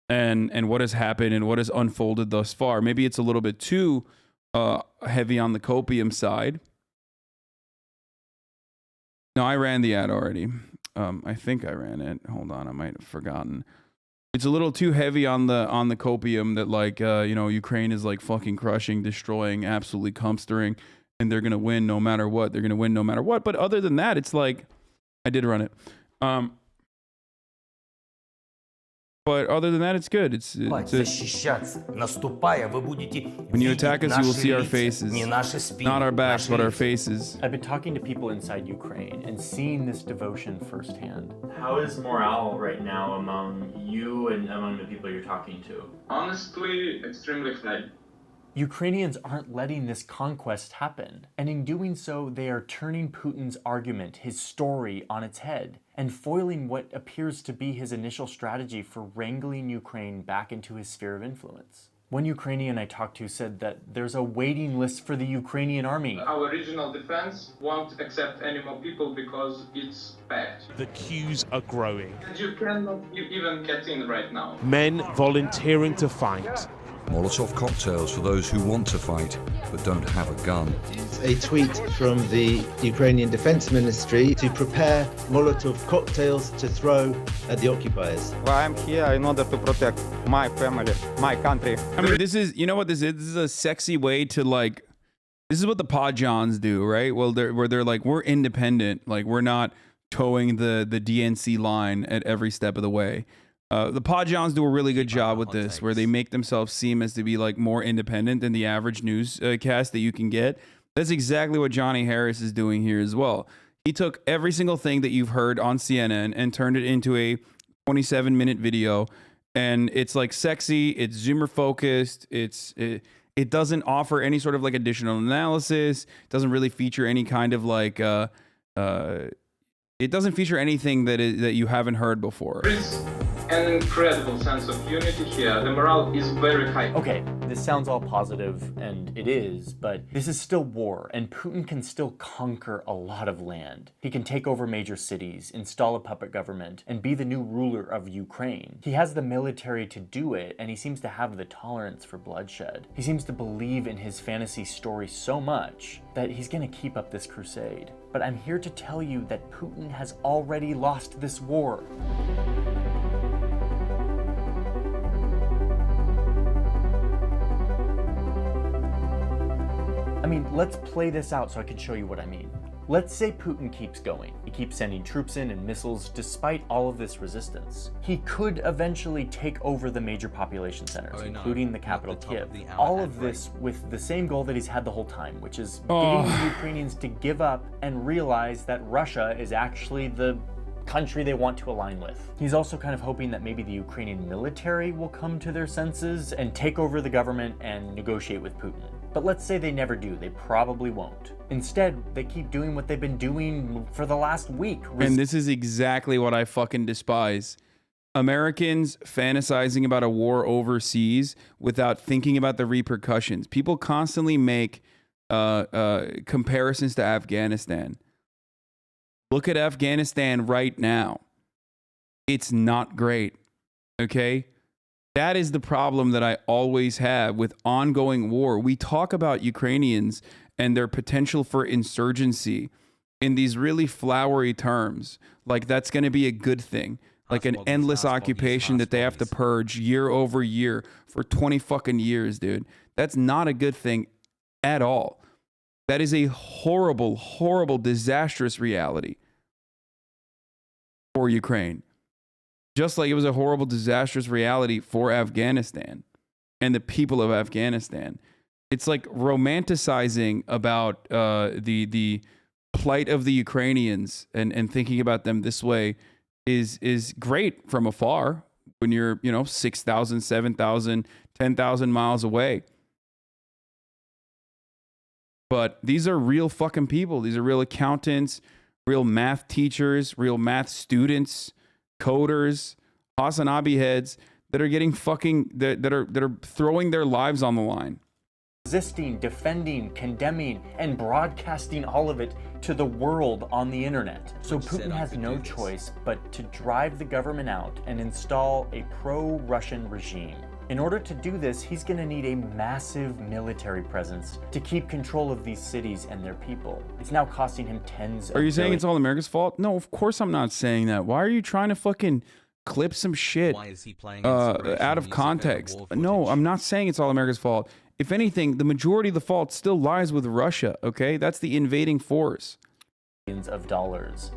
and what has happened and what has unfolded thus far. Maybe it's a little bit too heavy on the copium side. No, I ran the ad already. I think I ran it. Hold on, I might have forgotten. It's a little too heavy on the copium that like Ukraine is like fucking crushing, destroying, absolutely comstering, and they're gonna win no matter what. They're gonna win no matter what. But other than that, it's like I did run it. But other than that, it's good. It's when you attack us, you will see our faces, not our backs, but our faces. I've been talking to people inside Ukraine and seeing this devotion firsthand. How is morale right now among you and among the people you're talking to? Honestly, extremely high. Ukrainians aren't letting this conquest happen, and in doing so, they are turning Putin's argument, his story, on its head, and foiling what appears to be his initial strategy for wrangling Ukraine back into his sphere of influence. One Ukrainian I talked to said that there's a waiting list for the Ukrainian army. Our regional defense won't accept any more people because it's packed. The queues are growing. And you cannot even get in right now. Men volunteering to fight. Molotov cocktails for those who want to fight but don't have a gun. A tweet from the Ukrainian Defense Ministry to prepare Molotov cocktails to throw at the occupiers. Well, I'm here in order to protect my family, my country. I mean, this is, you know what this is? This is a sexy way to like, this is what the Podjons do, right? Well, they're like, we're independent. Like, we're not towing the DNC line at every step of the way. The Podjons do a really good job with this, where they make themselves seem as to be like more independent than the average newscast that you can get. That's exactly what Johnny Harris is doing here as well. He took every single thing that you've heard on CNN and turned it into a 27-minute video, and it's like sexy, it's zoomer focused, it doesn't offer any sort of like additional analysis, it doesn't really feature any kind of like it doesn't feature anything that you haven't heard before. An incredible sense of unity here. The morale is very high. Okay, this sounds all positive, and it is, but this is still war, and Putin can still conquer a lot of land. He can take over major cities, install a puppet government, and be the new ruler of Ukraine. He has the military to do it, and he seems to have the tolerance for bloodshed. He seems to believe in his fantasy story so much that he's gonna keep up this crusade. But I'm here to tell you that Putin has already lost this war. I mean, let's play this out so I can show you what I mean. Let's say Putin keeps going. He keeps sending troops in and missiles despite all of this resistance. He could eventually take over the major population centers, including the capital Kiev. All of this with the same goal that he's had the whole time, which is getting the Ukrainians to give up and realize that Russia is actually the country they want to align with. He's also kind of hoping that maybe the Ukrainian military will come to their senses and take over the government and negotiate with Putin. But let's say they never do. They probably won't. Instead, they keep doing what they've been doing for the last week. And this is exactly what I fucking despise. Americans fantasizing about a war overseas without thinking about the repercussions. People constantly make comparisons to Afghanistan. Look at Afghanistan right now. It's not great, okay? That is the problem that I always have with ongoing war. We talk about Ukrainians and their potential for insurgency in these really flowery terms. Like that's going to be a good thing. Like an endless occupation that they have to purge year over year for 20 fucking years, dude. That's not a good thing at all. That is a horrible, horrible, disastrous reality for Ukraine. Just like it was a horrible, disastrous reality for Afghanistan and the people of Afghanistan. It's like romanticizing about the plight of the Ukrainians and thinking about them this way is great from afar when you're, 6,000, 7,000, 10,000 miles away. But these are real fucking people. These are real accountants, real math teachers, real math students, coders, HasanAbi heads that are getting fucking that are throwing their lives on the line. Resisting, defending, condemning, and broadcasting all of it to the world on the internet. So Putin has no choice but to drive the government out and install a pro-Russian regime. In order to do this, he's going to need a massive military presence to keep control of these cities and their people. It's now costing him tens of Are you saying it's all America's fault? No, of course I'm not saying that. Why are you trying to fucking clip some shit out of context? No, I'm not saying it's all America's fault. If anything, the majority of the fault still lies with Russia, okay? That's the invading force. Billions of dollars.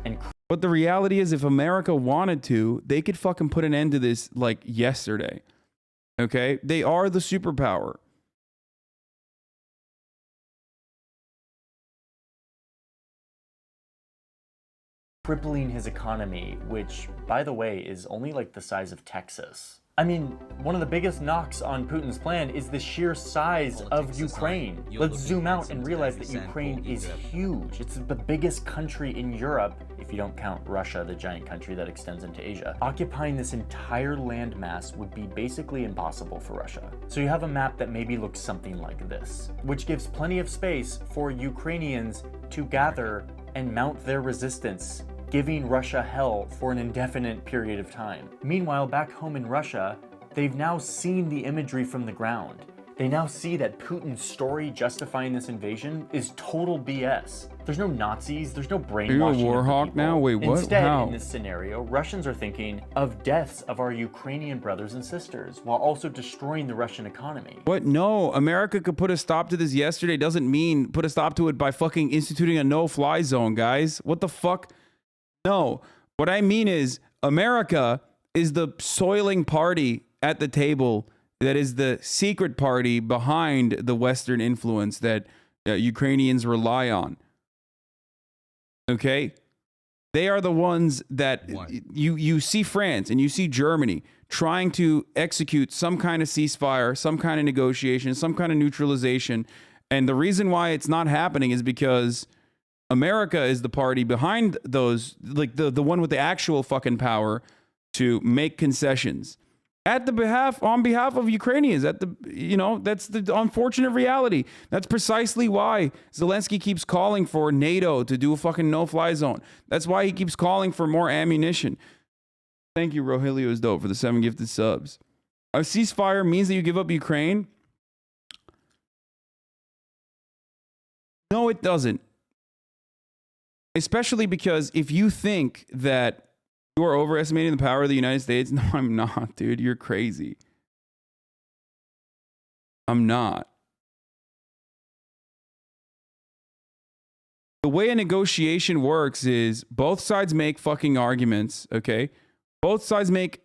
But the reality is, if America wanted to, they could fucking put an end to this like yesterday. Okay? They are the superpower. Crippling his economy, which, by the way, is only like the size of Texas. I mean, one of the biggest knocks on Putin's plan is the sheer size of Ukraine. Let's zoom out and realize that Ukraine is huge. It's the biggest country in Europe, if you don't count Russia, the giant country that extends into Asia. Occupying this entire landmass would be basically impossible for Russia. So you have a map that maybe looks something like this, which gives plenty of space for Ukrainians to gather and mount their resistance, giving Russia hell for an indefinite period of time. Meanwhile, back home in Russia, they've now seen the imagery from the ground. They now see that Putin's story justifying this invasion is total BS. There's no Nazis, there's no brainwashing. Are you a war hawk now? Wait, what? Instead, How? in this scenario, Russians are thinking of deaths of our Ukrainian brothers and sisters, while also destroying the Russian economy. What? No, America could put a stop to this yesterday doesn't mean put a stop to it by fucking instituting a no-fly zone, guys. What the fuck? No, what I mean is America is the soiling party at the table that is the secret party behind the Western influence that Ukrainians rely on. Okay? They are the ones that you see France and you see Germany trying to execute some kind of ceasefire, some kind of negotiation, some kind of neutralization. And the reason why it's not happening is because America is the party behind those, like the one with the actual fucking power to make concessions on behalf of Ukrainians. That's the unfortunate reality. That's precisely why Zelenskyy keeps calling for NATO to do a fucking no-fly zone. That's why he keeps calling for more ammunition. Thank you, Rohilio's dope, for the 7 gifted subs. A ceasefire means that you give up Ukraine? No, it doesn't. Especially because if you think that you are overestimating the power of the United States, no, I'm not, dude. You're crazy. I'm not. The way a negotiation works is both sides make fucking arguments, okay? Both sides make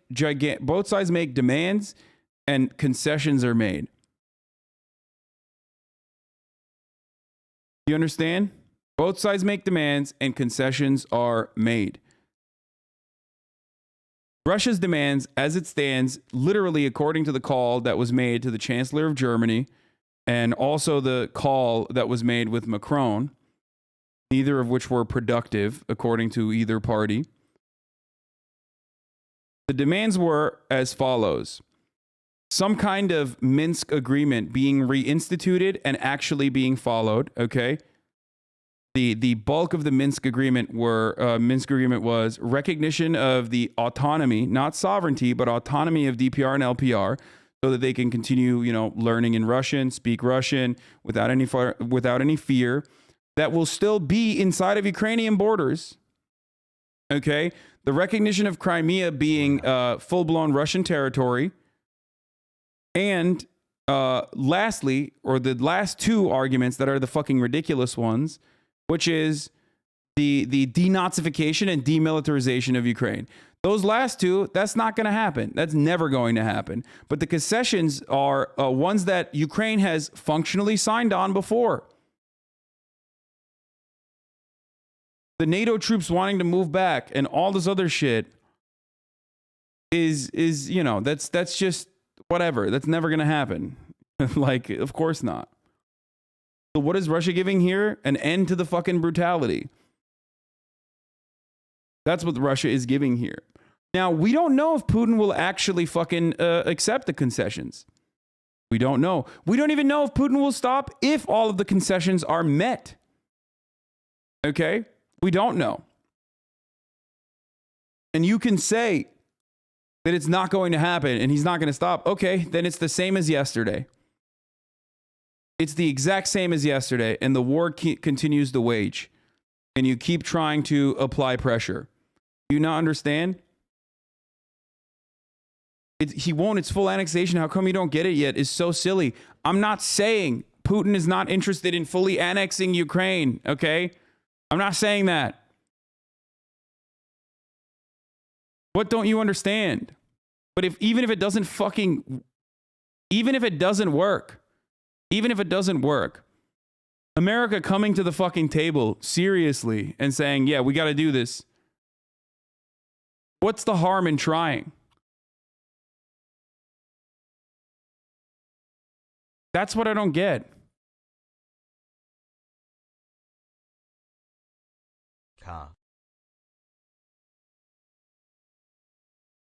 demands and concessions are made. You understand? Both sides make demands and concessions are made. Russia's demands, as it stands, literally according to the call that was made to the Chancellor of Germany and also the call that was made with Macron, neither of which were productive according to either party. The demands were as follows. Some kind of Minsk agreement being reinstituted and actually being followed, okay? The bulk of the Minsk agreement was recognition of the autonomy, not sovereignty, but autonomy of DPR and LPR, so that they can continue, learning in Russian, speak Russian without any fear. That will still be inside of Ukrainian borders. Okay, the recognition of Crimea being full-blown Russian territory, and lastly, or the last two arguments that are the fucking ridiculous ones, which is the denazification and demilitarization of Ukraine. Those last two, that's not going to happen. That's never going to happen. But the concessions are ones that Ukraine has functionally signed on before. The NATO troops wanting to move back and all this other shit is that's just whatever. That's never going to happen. Like, of course not. So what is Russia giving here? An end to the fucking brutality. That's what Russia is giving here. Now, we don't know if Putin will actually fucking accept the concessions. We don't know. We don't even know if Putin will stop if all of the concessions are met. Okay? We don't know. And you can say that it's not going to happen and he's not going to stop. Okay, then it's the same as yesterday. It's the exact same as yesterday, and the war continues to wage. And you keep trying to apply pressure. Do you not understand? He won't. It's full annexation. How come you don't get it yet? Is so silly. I'm not saying Putin is not interested in fully annexing Ukraine, okay? I'm not saying that. What don't you understand? But even if it doesn't work, America coming to the fucking table seriously and saying, yeah, we got to do this. What's the harm in trying? That's what I don't get.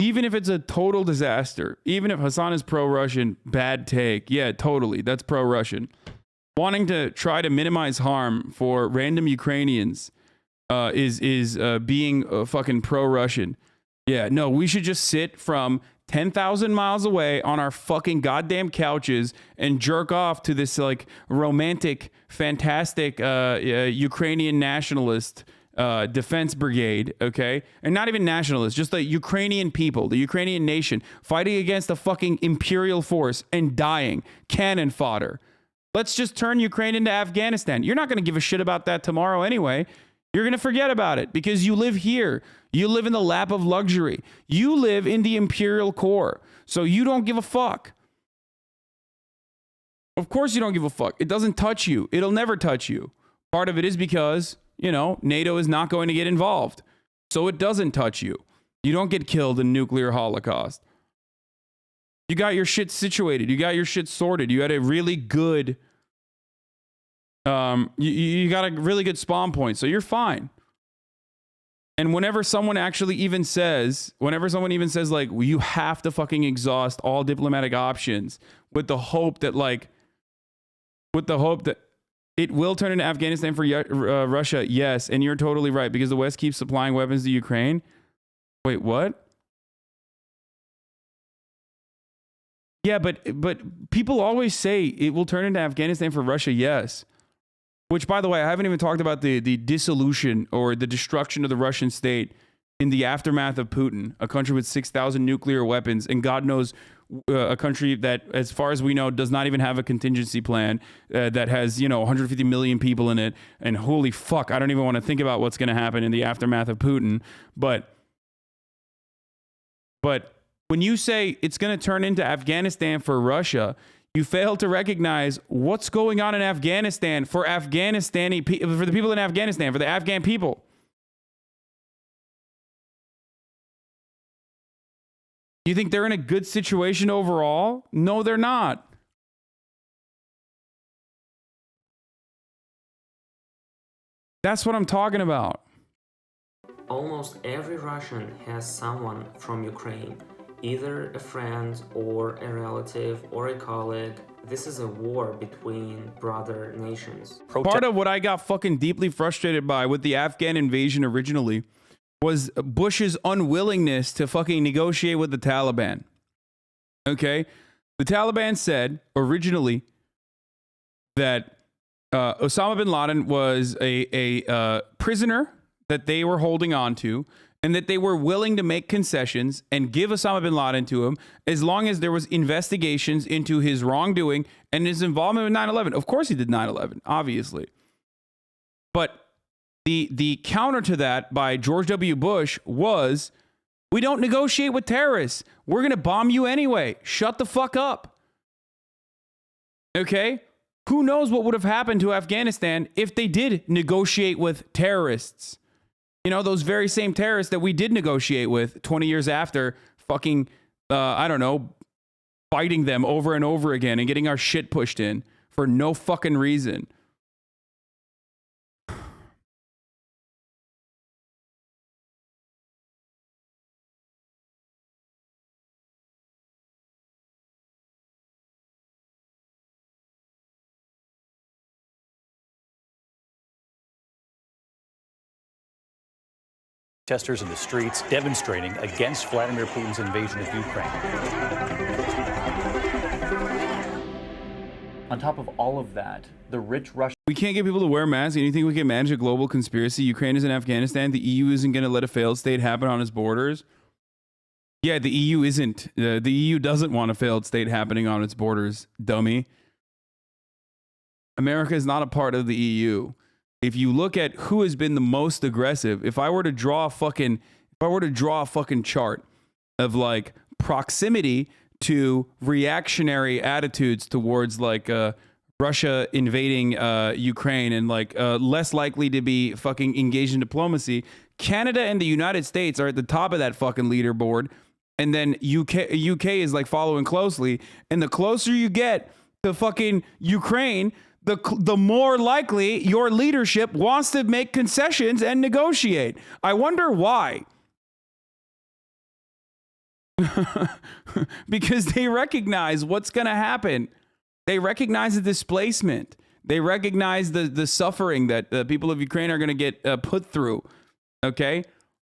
Even if it's a total disaster, even if Hasan is pro-Russian, bad take. Yeah, totally. That's pro-Russian. Wanting to try to minimize harm for random Ukrainians is being fucking pro-Russian. Yeah, no, we should just sit from 10,000 miles away on our fucking goddamn couches and jerk off to this like romantic, fantastic Ukrainian nationalist defense brigade, okay? And not even nationalists, just the Ukrainian people, the Ukrainian nation fighting against a fucking imperial force and dying. Cannon fodder. Let's just turn Ukraine into Afghanistan. You're not going to give a shit about that tomorrow anyway. You're going to forget about it because you live here. You live in the lap of luxury. You live in the imperial core. So you don't give a fuck. Of course you don't give a fuck. It doesn't touch you. It'll never touch you. Part of it is because, you know, NATO is not going to get involved. So it doesn't touch you. You don't get killed in nuclear holocaust. You got your shit situated. You got your shit sorted. You had a really good, you got a really good spawn point. So you're fine. And whenever someone even says like, well, you have to fucking exhaust all diplomatic options with the hope that it will turn into Afghanistan for Russia. Yes. And you're totally right because the West keeps supplying weapons to Ukraine. Wait, what? Yeah, but people always say it will turn into Afghanistan for Russia. Yes. Which, by the way, I haven't even talked about the dissolution or the destruction of the Russian state in the aftermath of Putin, a country with 6,000 nuclear weapons, and God knows a country that, as far as we know, does not even have a contingency plan, that has, 150 million people in it. And holy fuck, I don't even want to think about what's going to happen in the aftermath of Putin. But when you say it's going to turn into Afghanistan for Russia, you fail to recognize what's going on in Afghanistan for for the people in Afghanistan, for the Afghan people. You think they're in a good situation overall? No, they're not. That's what I'm talking about. Almost every Russian has someone from Ukraine. Either a friend or a relative or a colleague. This is a war between brother nations. Part of what I got fucking deeply frustrated by with the Afghan invasion originally was Bush's unwillingness to fucking negotiate with the Taliban. Okay? The Taliban said originally that Osama bin Laden was a prisoner that they were holding on to, and that they were willing to make concessions and give Osama bin Laden to him as long as there was investigations into his wrongdoing and his involvement with 9/11. Of course he did 9/11, obviously. But the counter to that by George W. Bush was, we don't negotiate with terrorists. We're going to bomb you anyway. Shut the fuck up. Okay? Who knows what would have happened to Afghanistan if they did negotiate with terrorists? You know, those very same terrorists that we did negotiate with 20 years after fucking, fighting them over and over again and getting our shit pushed in for no fucking reason. Protesters in the streets demonstrating against Vladimir Putin's invasion of Ukraine. On top of all of that, the rich Russian... We can't get people to wear masks. And you think we can manage a global conspiracy? Ukraine is in Afghanistan. The EU isn't going to let a failed state happen on its borders. Yeah, the EU isn't. The EU doesn't want a failed state happening on its borders, dummy. America is not a part of the EU. If you look at who has been the most aggressive, if I were to draw a fucking chart of like proximity to reactionary attitudes towards like Russia invading Ukraine and like less likely to be fucking engaged in diplomacy, Canada and the United States are at the top of that fucking leaderboard, and then UK is like following closely, and the closer you get to fucking Ukraine, the more likely your leadership wants to make concessions and negotiate. I wonder why. Because they recognize what's going to happen. They recognize the displacement. They recognize the suffering that the people of Ukraine are going to get put through. Okay?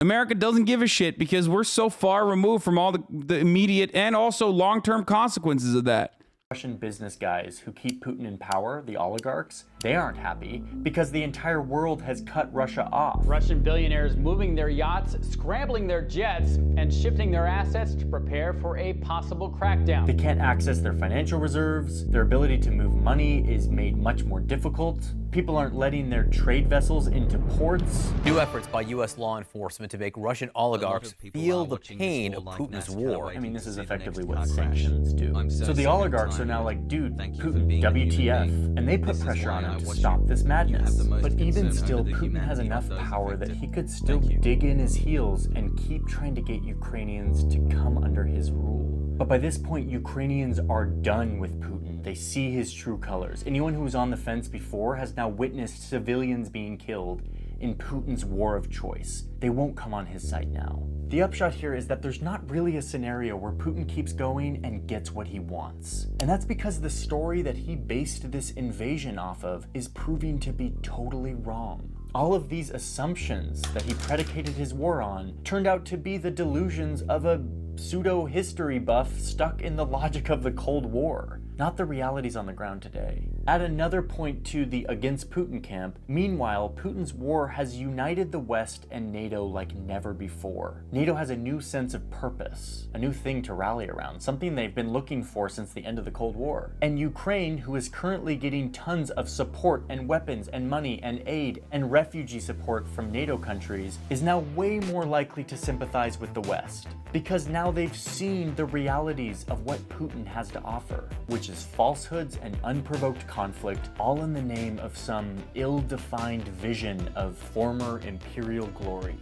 America doesn't give a shit because we're so far removed from all the immediate and also long-term consequences of that. Russian business guys who keep Putin in power, the oligarchs, they aren't happy because the entire world has cut Russia off. Russian billionaires moving their yachts, scrambling their jets, and shifting their assets to prepare for a possible crackdown. They can't access their financial reserves. Their ability to move money is made much more difficult. People aren't letting their trade vessels into ports. New efforts by U.S. law enforcement to make Russian oligarchs feel the pain of Putin's war. I mean, this is effectively what sanctions do. So the oligarchs are now like, dude, Putin, WTF. And they put pressure on him to stop this madness. But even still, Putin has enough power that he could still dig in his heels and keep trying to get Ukrainians to come under his rule. But by this point, Ukrainians are done with Putin. They see his true colors. Anyone who was on the fence before has now witnessed civilians being killed in Putin's war of choice. They won't come on his side now. The upshot here is that there's not really a scenario where Putin keeps going and gets what he wants. And that's because the story that he based this invasion off of is proving to be totally wrong. All of these assumptions that he predicated his war on turned out to be the delusions of a pseudo-history buff stuck in the logic of the Cold War, not the realities on the ground today. Add another point to the against Putin camp. Meanwhile, Putin's war has united the West and NATO like never before. NATO has a new sense of purpose, a new thing to rally around, something they've been looking for since the end of the Cold War. And Ukraine, who is currently getting tons of support and weapons and money and aid and refugee support from NATO countries, is now way more likely to sympathize with the West, because now they've seen the realities of what Putin has to offer, which is falsehoods and unprovoked conflict, all in the name of some ill-defined vision of former imperial glory.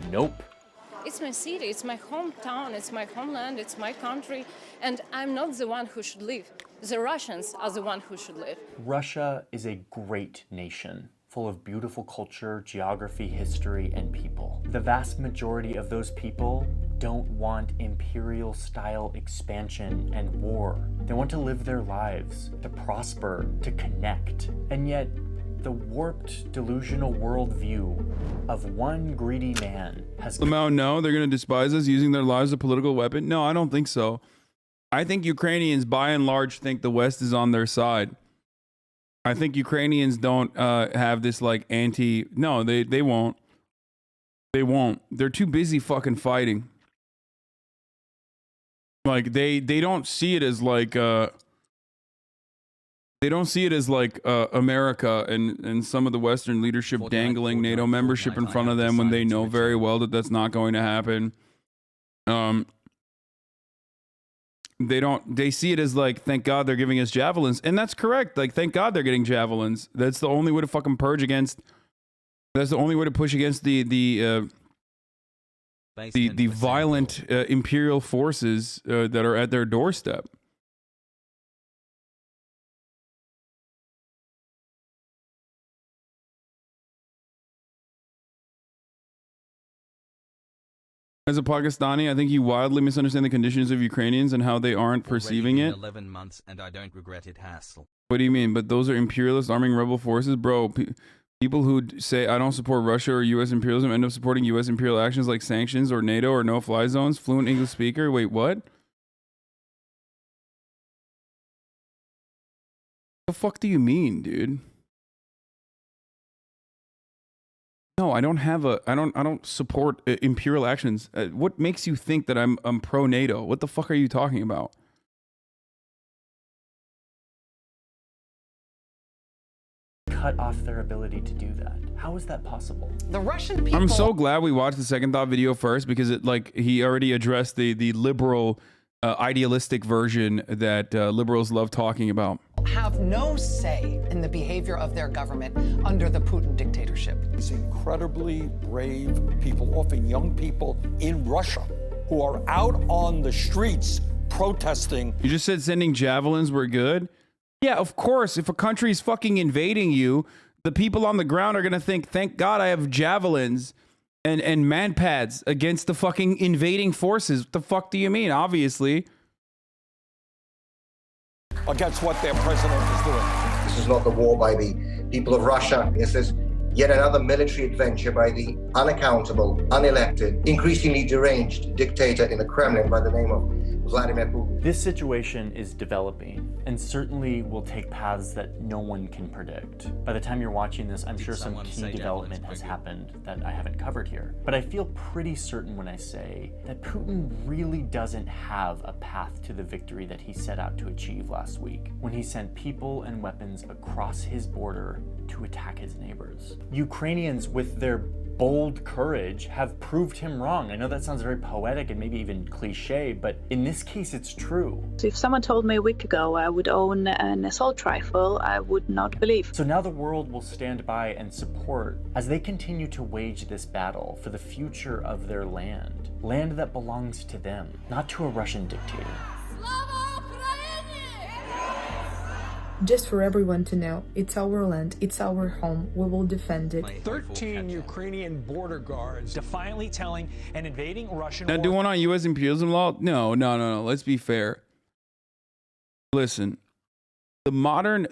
Nope. It's my city, it's my hometown, it's my homeland, it's my country, and I'm not the one who should live. The Russians are the one who should live. Russia is a great nation, full of beautiful culture, geography, history, and people. The vast majority of those people don't want imperial-style expansion and war. They want to live their lives, to prosper, to connect. And yet, the warped, delusional worldview of one greedy man has... Somehow, no, they're going to despise us using their lives as a political weapon? No, I don't think so. I think Ukrainians, by and large, think the West is on their side. I think Ukrainians don't have this like no, they won't. They won't. They're too busy fucking fighting. Like they don't see it as like America and some of the Western leadership dangling NATO membership in front of them when they know very well that that's not going to happen. They see it as like, thank God they're giving us javelins. And that's correct. Like, thank God they're getting javelins. That's the only way to fucking purge against, that's the only way to push against the violent imperial forces that are at their doorstep. As a Pakistani, I think you wildly misunderstand the conditions of Ukrainians and how they aren't perceiving it. 11 months and I don't regret it, hassle. What do you mean? But those are imperialist arming rebel forces? Bro, people who say I don't support Russia or U.S. imperialism end up supporting U.S. imperial actions like sanctions or NATO or no-fly zones. Fluent English speaker? Wait, what? The fuck do you mean, dude? No, I don't have I don't support imperial actions. What makes you think that I'm pro NATO? What the fuck are you talking about? Cut off their ability to do that. How is that possible? The Russian people... I'm so glad we watched the Second Thought video first because it he already addressed the liberal idealistic version that liberals love talking about. Have no say in the behavior of their government under the Putin dictatorship. These incredibly brave people, often young people in Russia, who are out on the streets protesting. You just said sending javelins were good? Yeah, of course. If a country's fucking invading you, the people on the ground are going to think, thank God I have javelins and man-pads against the fucking invading forces. What the fuck do you mean? Obviously. Against what their president is doing. This is not the war by the people of Russia. This is yet another military adventure by the unaccountable, unelected, increasingly deranged dictator in the Kremlin by the name of Vladimir Putin. This situation is developing and certainly will take paths that no one can predict. By the time you're watching this, I'm sure some key development has happened that I haven't covered here. But I feel pretty certain when I say that Putin really doesn't have a path to the victory that he set out to achieve last week when he sent people and weapons across his border to attack his neighbors. Ukrainians, with their bold courage, have proved him wrong. I know that sounds very poetic and maybe even cliche, but in this case it's true. If someone told me a week ago I would own an assault rifle, I would not believe. So now the world will stand by and support as they continue to wage this battle for the future of their land that belongs to them, not to a Russian dictator. Just for everyone to know, it's our land, it's our home, we will defend it. 13 Ukrainian border guards defiantly telling an invading Russian... Now, do one on U.S. imperialism law? No. Let's be fair. Listen, the modern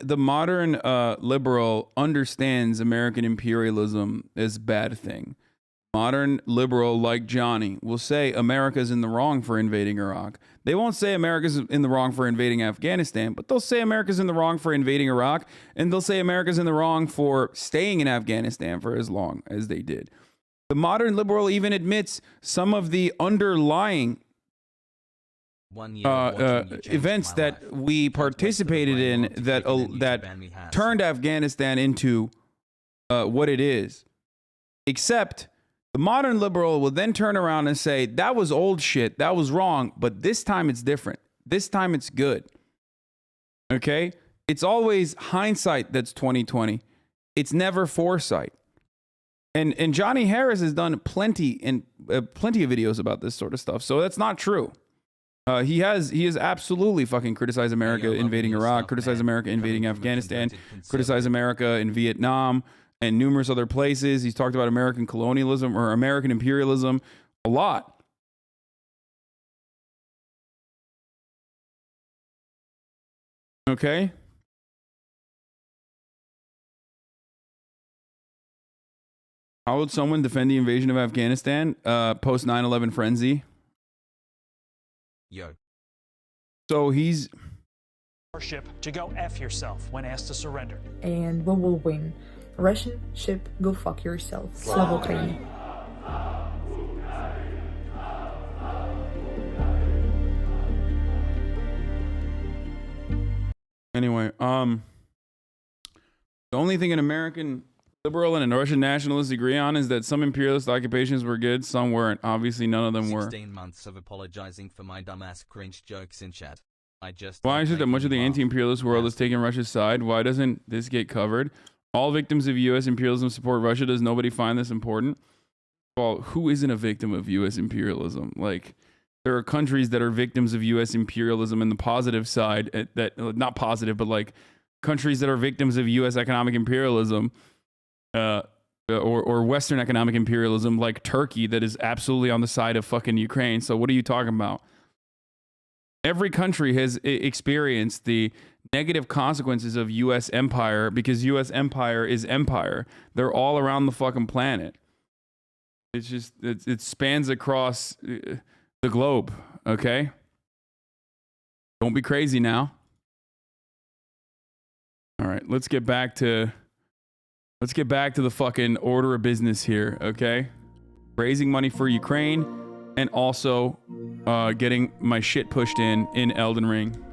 liberal understands American imperialism as a bad thing. Modern liberal like Johnny will say America's in the wrong for invading Iraq. They won't say America's in the wrong for invading Afghanistan, but they'll say America's in the wrong for invading Iraq, and they'll say America's in the wrong for staying in Afghanistan for as long as they did. The modern liberal even admits some of the underlying events that we participated in that turned Afghanistan into what it is. Except the modern liberal will then turn around and say, that was old shit, that was wrong, but this time it's different. This time it's good. Okay? It's always hindsight that's 20/20. It's never foresight. And Johnny Harris has done plenty of videos about this sort of stuff, so that's not true. He has absolutely fucking criticized America invading Iraq, criticized America invading Afghanistan, criticized America in Vietnam, and numerous other places. He's talked about American colonialism or American imperialism a lot. Okay? How would someone defend the invasion of Afghanistan post 9/11 frenzy? Yo. So he's... Ship to go F yourself when asked to surrender. And we will win. Russian ship, go fuck yourself. Slava Ukraini. Anyway, the only thing an American liberal and a Russian nationalist agree on is that some imperialist occupations were good, some weren't. Obviously, none of them were. 16 months of apologizing for my dumbass cringe jokes in chat. Why is it that much of the anti-imperialist world is taking Russia's side? Why doesn't this get covered? All victims of U.S. imperialism support Russia. Does nobody find this important? Well, who isn't a victim of U.S. imperialism? Like, there are countries that are victims of U.S. imperialism in the positive side, that not positive, but like countries that are victims of U.S. economic imperialism, or Western economic imperialism, like Turkey, that is absolutely on the side of fucking Ukraine. So what are you talking about? Every country has experienced the negative consequences of U.S. empire because U.S. empire is empire. They're all around the fucking planet. It's just, it spans across the globe, okay? Don't be crazy now. All right, let's get back to the fucking order of business here, okay? Raising money for Ukraine and also getting my shit pushed in Elden Ring.